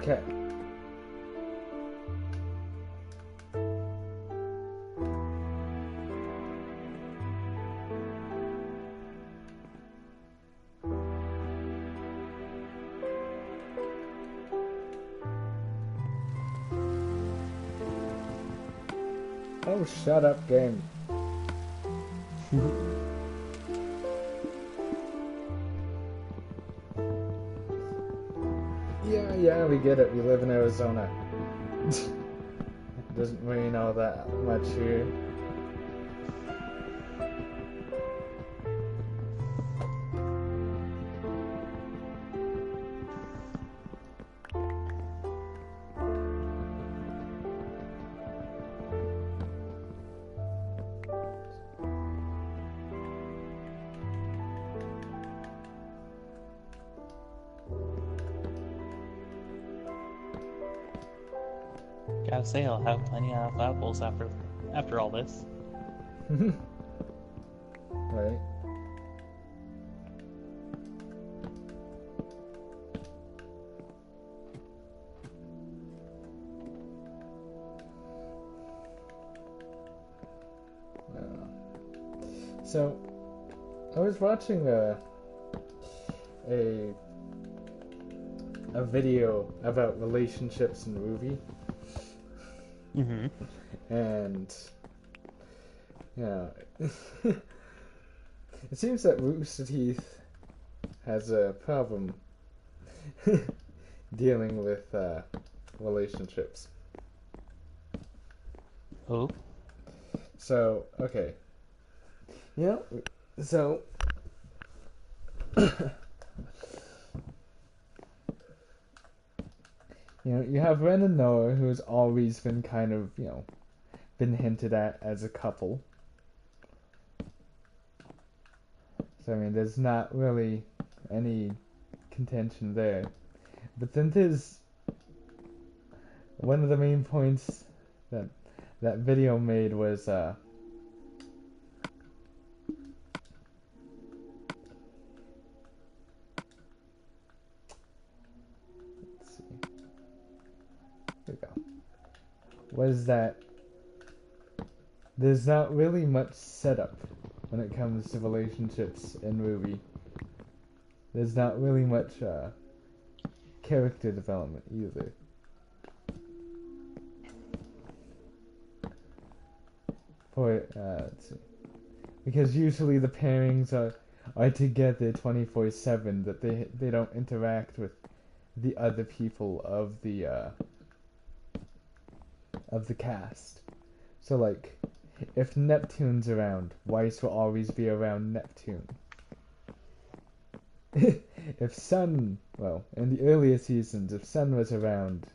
Okay. Oh, shut up, game. Yeah, we get it. We live in Arizona. Doesn't rain all that much here. Gotta say, I'll have plenty of apples after all this. Right? So, I was watching a video about relationships in movie, Mm-hmm. and it seems that Rooster Teeth has a problem dealing with relationships. Oh? So, okay. So you have Ren and Noah, who's always been kind of, been hinted at as a couple. So, I mean, there's not really any contention there. But then there's one of the main points that video made was, was that there's not really much setup when it comes to relationships in movie. There's not really much character development either. For let's see. Because usually the pairings are together 24/7, that they don't interact with the other people of the cast. So like, if Neptune's around, Weiss will always be around Neptune. If Sun, well, in the earlier seasons, if Sun was around,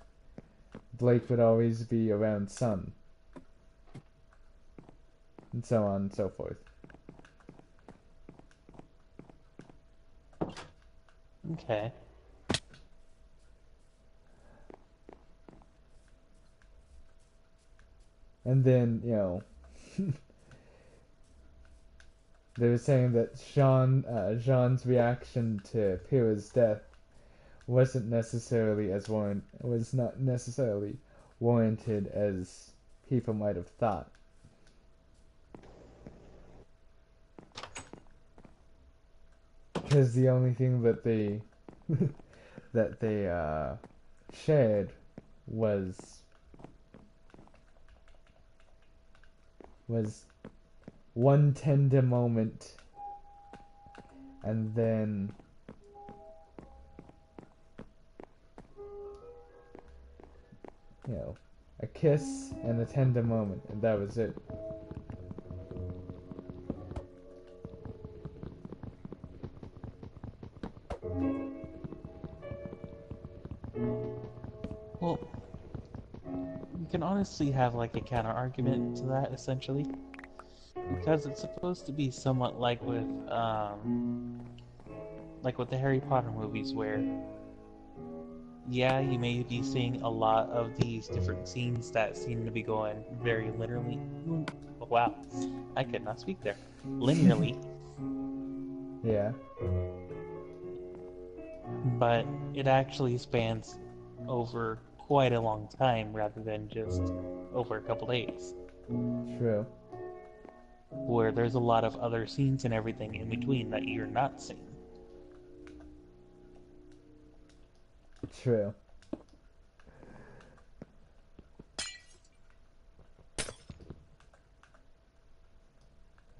Blake would always be around Sun. And so on and so forth. Okay. And then, they were saying that Jean's reaction to Pyrrha's death was not necessarily warranted as people might have thought. Because the only thing that they shared was one tender moment, and then a kiss and a tender moment, and that was it. Well, you can honestly have like a counter argument to that, essentially, because it's supposed to be somewhat like with the Harry Potter movies, where yeah, you may be seeing a lot of these different scenes that seem to be going very literally. Oh, wow, I could not speak there. Linearly. Yeah. But it actually spans over quite a long time rather than just over a couple days. True. Where there's a lot of other scenes and everything in between that you're not seeing. True.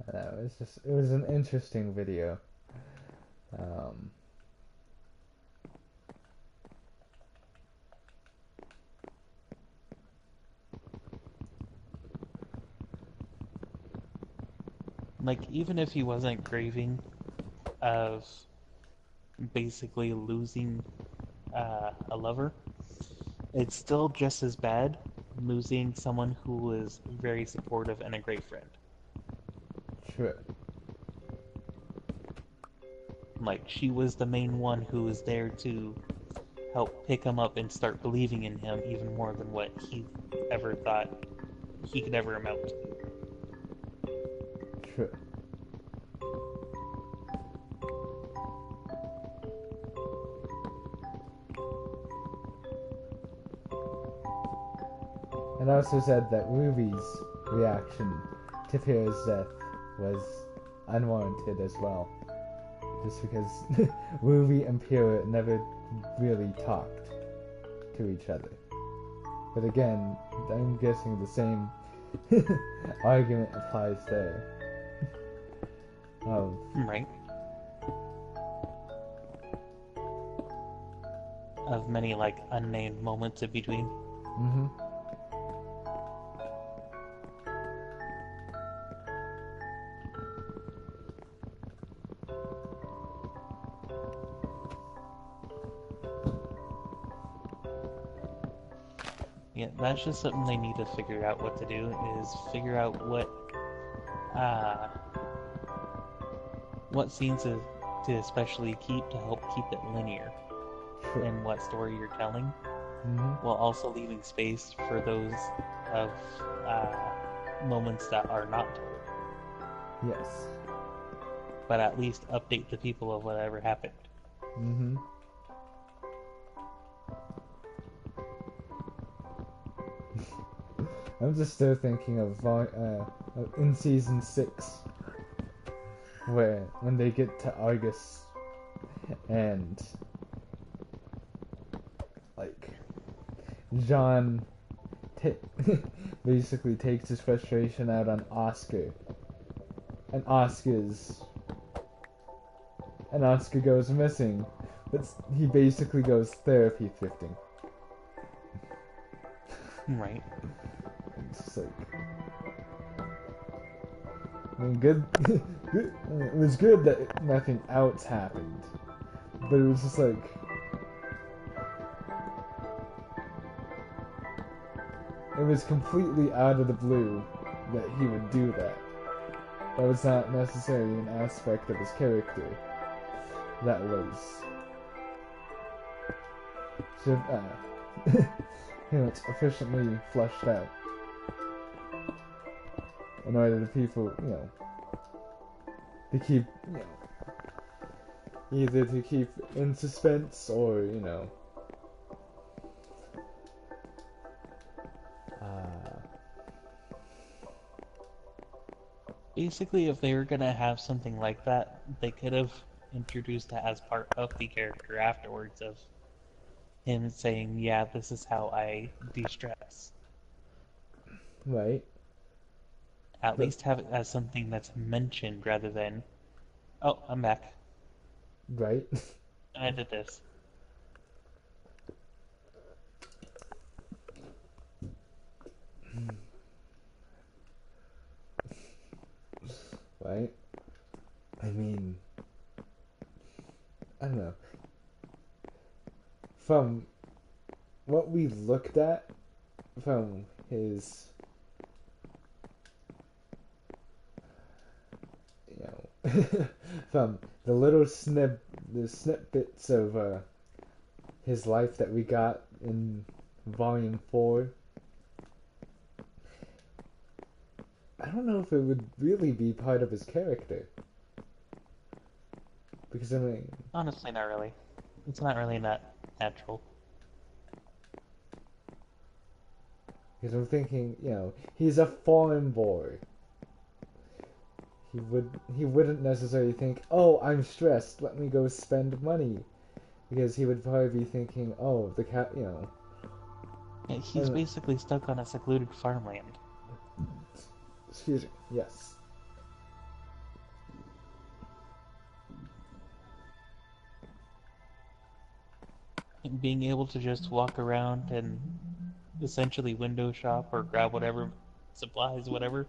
It was an interesting video. Like, even if he wasn't grieving of basically losing a lover, it's still just as bad losing someone who was very supportive and a great friend. True. Like, she was the main one who was there to help pick him up and start believing in him even more than what he ever thought he could ever amount to. True. And also said that Ruby's reaction to Pyrrha's death was unwarranted as well. Just because Ruby and Pyrrha never really talked to each other. But again, I'm guessing the same argument applies there. Right. Of many, like, unnamed moments in between. Mm-hmm. Yeah, that's just something they need to figure out what to do, is figure out what scenes to especially keep to help keep it linear in what story you're telling, while also leaving space for those of moments that are not told. Yes. But at least update the people of whatever happened. Mm-hmm. I'm just still thinking of in season 6, where when they get to Argus and like John basically takes his frustration out on Oscar, and Oscar goes missing, but he basically goes therapy thrifting. Right. It's just like, I mean, good. It was good that nothing else happened, but it was just like, it was completely out of the blue that he would do that. That was not necessarily an aspect of his character that was should pretty much efficiently fleshed out in order to people, to keep, either to keep in suspense or, Basically, if they were gonna have something like that, they could have introduced that as part of the character afterwards of him saying, yeah, this is how I de-stress. right? At But, least have it as something that's mentioned rather than, oh, I'm back. right? I did this. Right? I mean, I don't know. From what we looked at from his, from the snippets of his life that we got in Volume 4, I don't know if it would really be part of his character. Because, I mean, Honestly, not really. It's not really that natural. because I'm thinking, he's a foreign boy. He wouldn't necessarily think, oh, I'm stressed, let me go spend money. Because he would probably be thinking, oh, the cat, Yeah, he's basically stuck on a secluded farmland. Excuse me, yes. And being able to just walk around and essentially window shop or grab whatever supplies, whatever.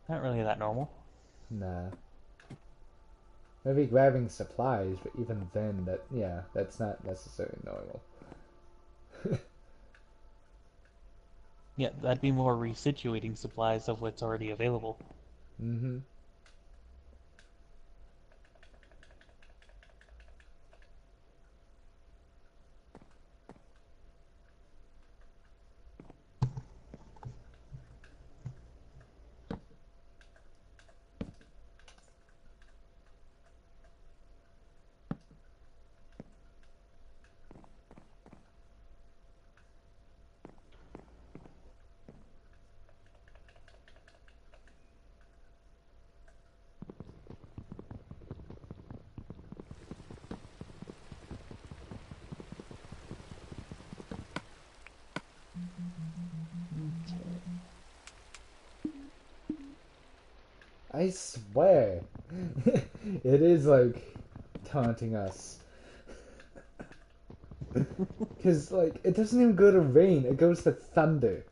Not really that normal. Nah. Maybe grabbing supplies, but even then, that's not necessarily normal. Yeah, that'd be more resituating supplies of what's already available. Mm-hmm. I swear, it is like taunting us. Because, like, it doesn't even go to rain, it goes to thunder.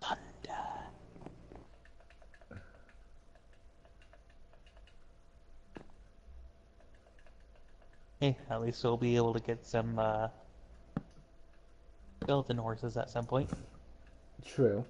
Thunder. Hey, at least we'll be able to get some skeleton horses at some point. True.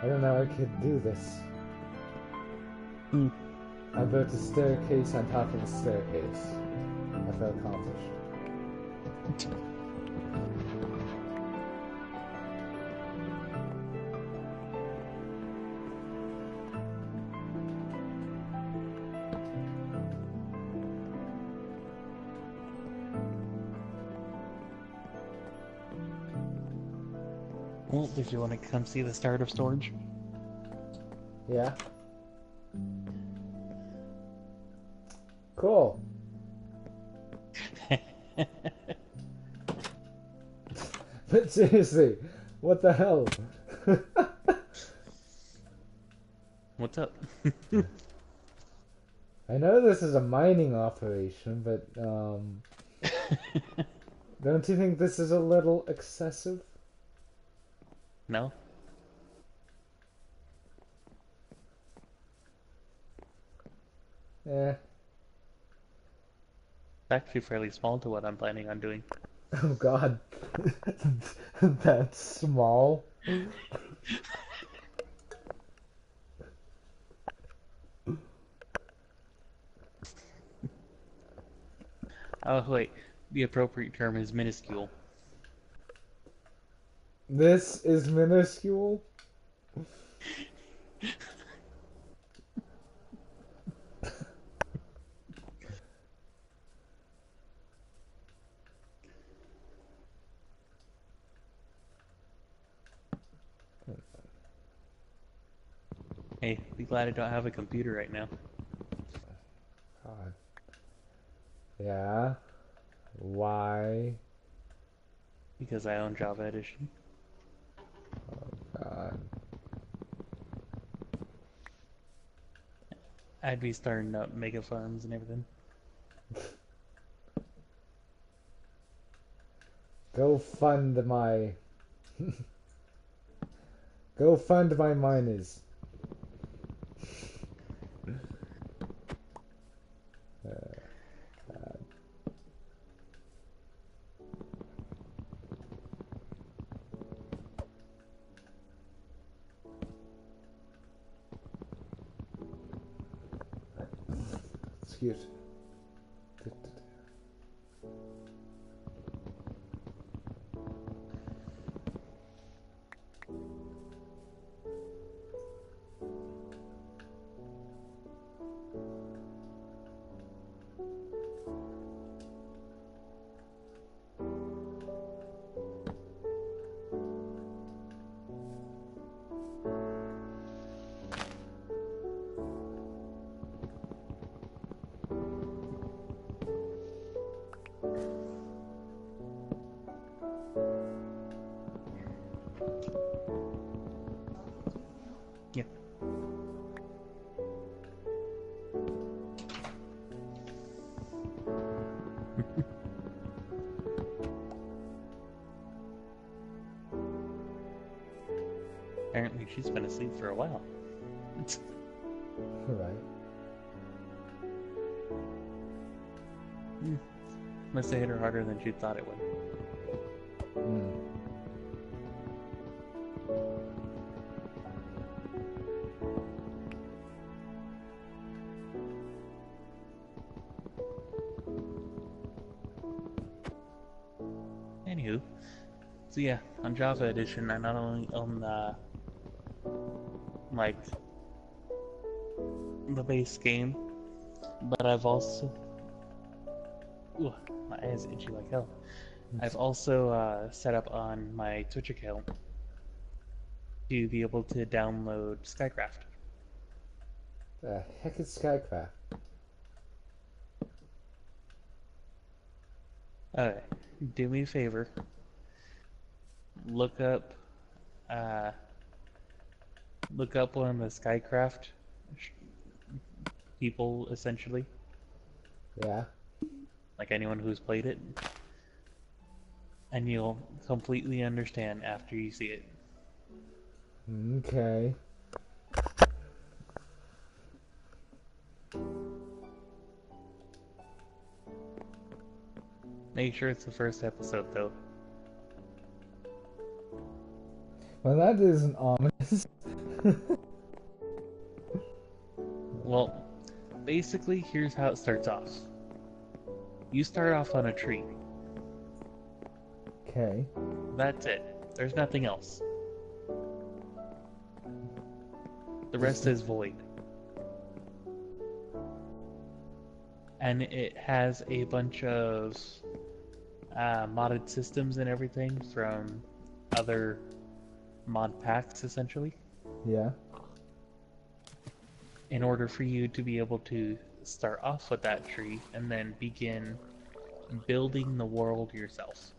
I don't know I could do this. Hmm. I built a staircase on top of a staircase. I feel accomplished. Well, did you want to come see the start of storage? Yeah. Cool. But seriously, what the hell? What's up? I know this is a mining operation, but don't you think this is a little excessive? No? Eh. It's actually fairly small to what I'm planning on doing. Oh God. That's small. Oh, wait. The appropriate term is minuscule. This is minuscule? Hey, be glad I don't have a computer right now. God. Yeah? Why? Because I own Java Edition. God. I'd be starting up mega farms and everything. Go fund my... Go fund my miners. Excuse me. Yeah. Apparently she's been asleep for a while. Right. Must have hit her harder than she thought it would. Mm. Anywho, so yeah, on Java Edition, I not only own like the base game, but I've also ooh, my eyes itchy like hell. I've also set up on my Twitch account to be able to download Skycraft. The heck is Skycraft? Okay, do me a favor. Look up one of the Skycraft people, essentially, Yeah. like anyone who's played it, and you'll completely understand after you see it. Okay. Make sure it's the first episode, though. Well, that isn't ominous. Well, basically, here's how it starts off. You start off on a tree. Okay. That's it. There's nothing else. The rest is void. And it has a bunch of modded systems and everything from other mod packs, essentially, Yeah. in order for you to be able to start off with that tree and then begin building the world yourself.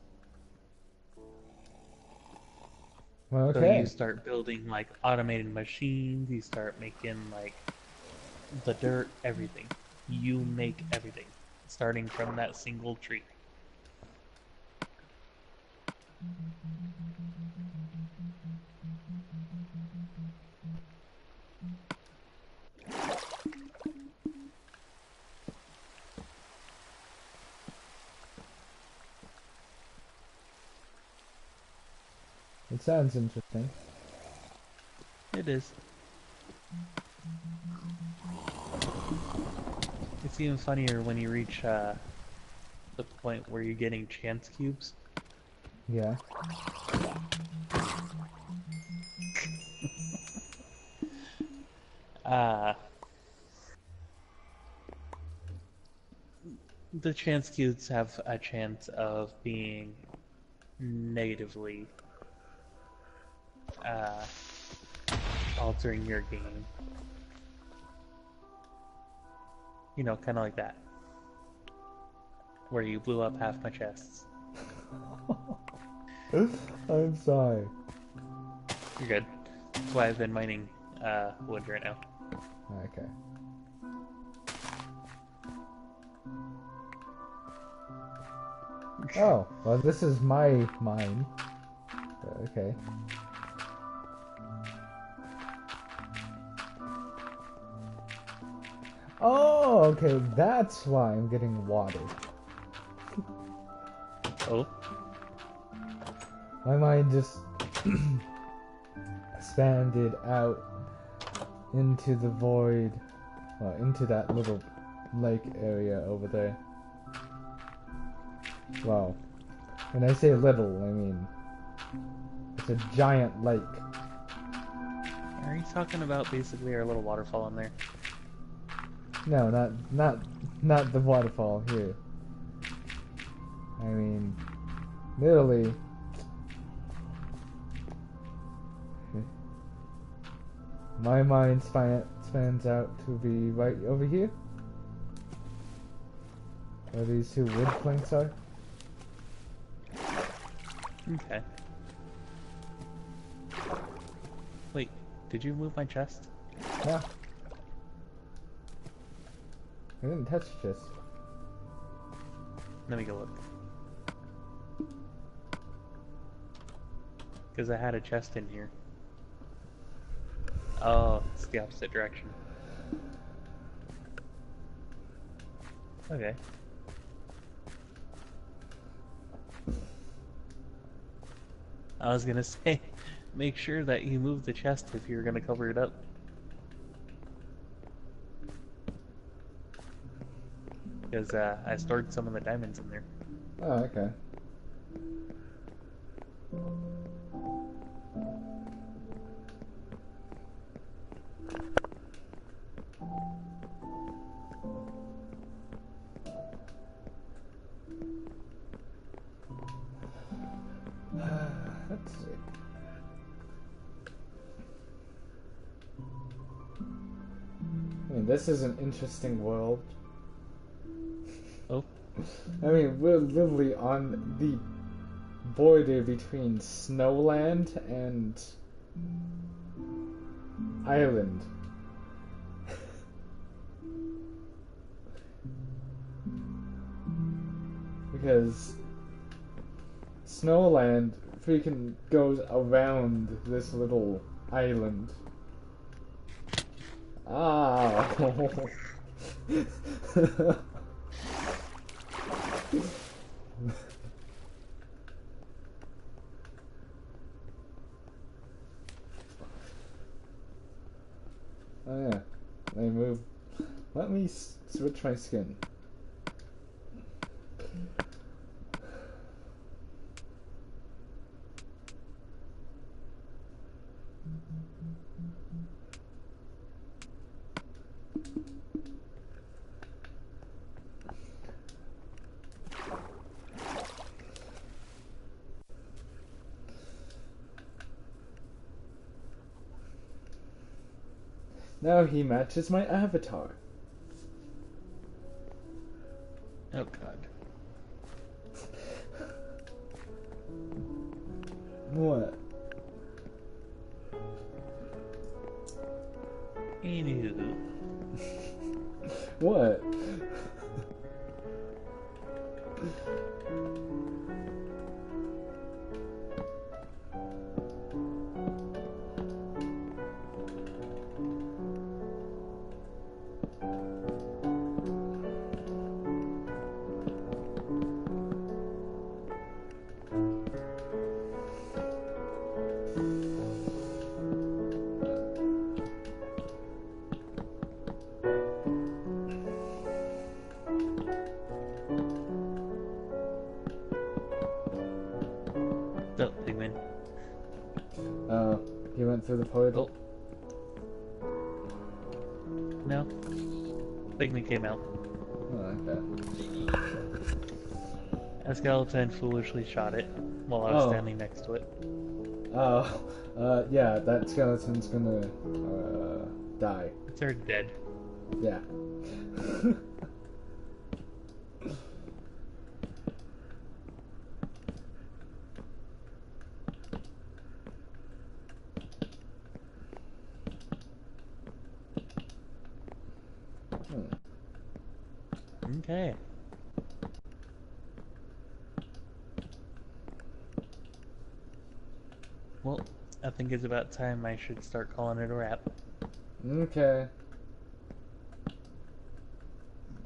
Well, So okay. you start building like automated machines, you start making like the dirt, everything. You make everything, starting from that single tree. It sounds interesting. It is. It's even funnier when you reach the point where you're getting chance cubes. Yeah. The chance cubes have a chance of being negatively altering your game. You know, kind of like that. Where you blew up half my chests. I'm sorry. You're good. That's why I've been mining wood right now. Okay. Oh, well, this is my mine. Okay. Oh, okay, that's why I'm getting water. Oh, My mind just expanded out into the void, into that little lake area over there. Wow. When I say little, I mean it's a giant lake. are you talking about basically our little waterfall in there? No, not the waterfall here. I mean, literally. My mind spans out to be right over here. Where these two wood planks are. Okay. Wait, did you move my chest? Yeah. I didn't touch this. Let me go look. Because I had a chest in here. Oh, it's the opposite direction. Okay. I was gonna say, make sure that you move the chest if you're gonna cover it up. Because I stored some of the diamonds in there. Oh, okay. Let's see. I mean, this is an interesting world. Oh, I mean, we're literally on the border between Snowland and Island. Because Snowland freaking goes around this little island. Ah. Oh yeah. Let me move. Let me switch my skin. Now he matches my avatar. Oh god. What? Anywho. What? Oh, Pigman. He went through the portal. No. Pigman came out. Oh, okay. A skeleton foolishly shot it while I was standing next to it. Oh, yeah, that skeleton's gonna, die. It's already dead. Yeah. Okay. Well, I think it's about time I should start calling it a wrap. Okay.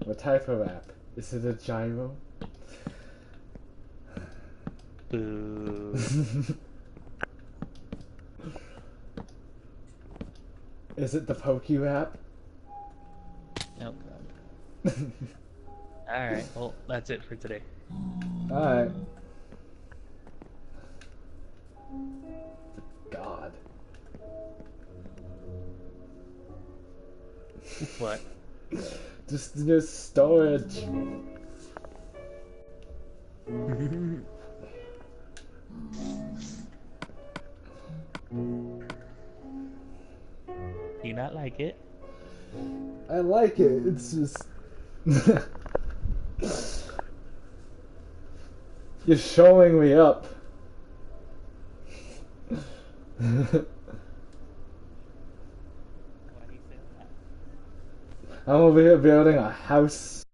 What type of app? Is it a gyro? Boo. Is it the Poke app? Oh god. Alright, well, that's it for today. Alright. God. What? Just storage. You not like it? I like it. It's just you're showing me up. Why do you say that? I'm over here building a house.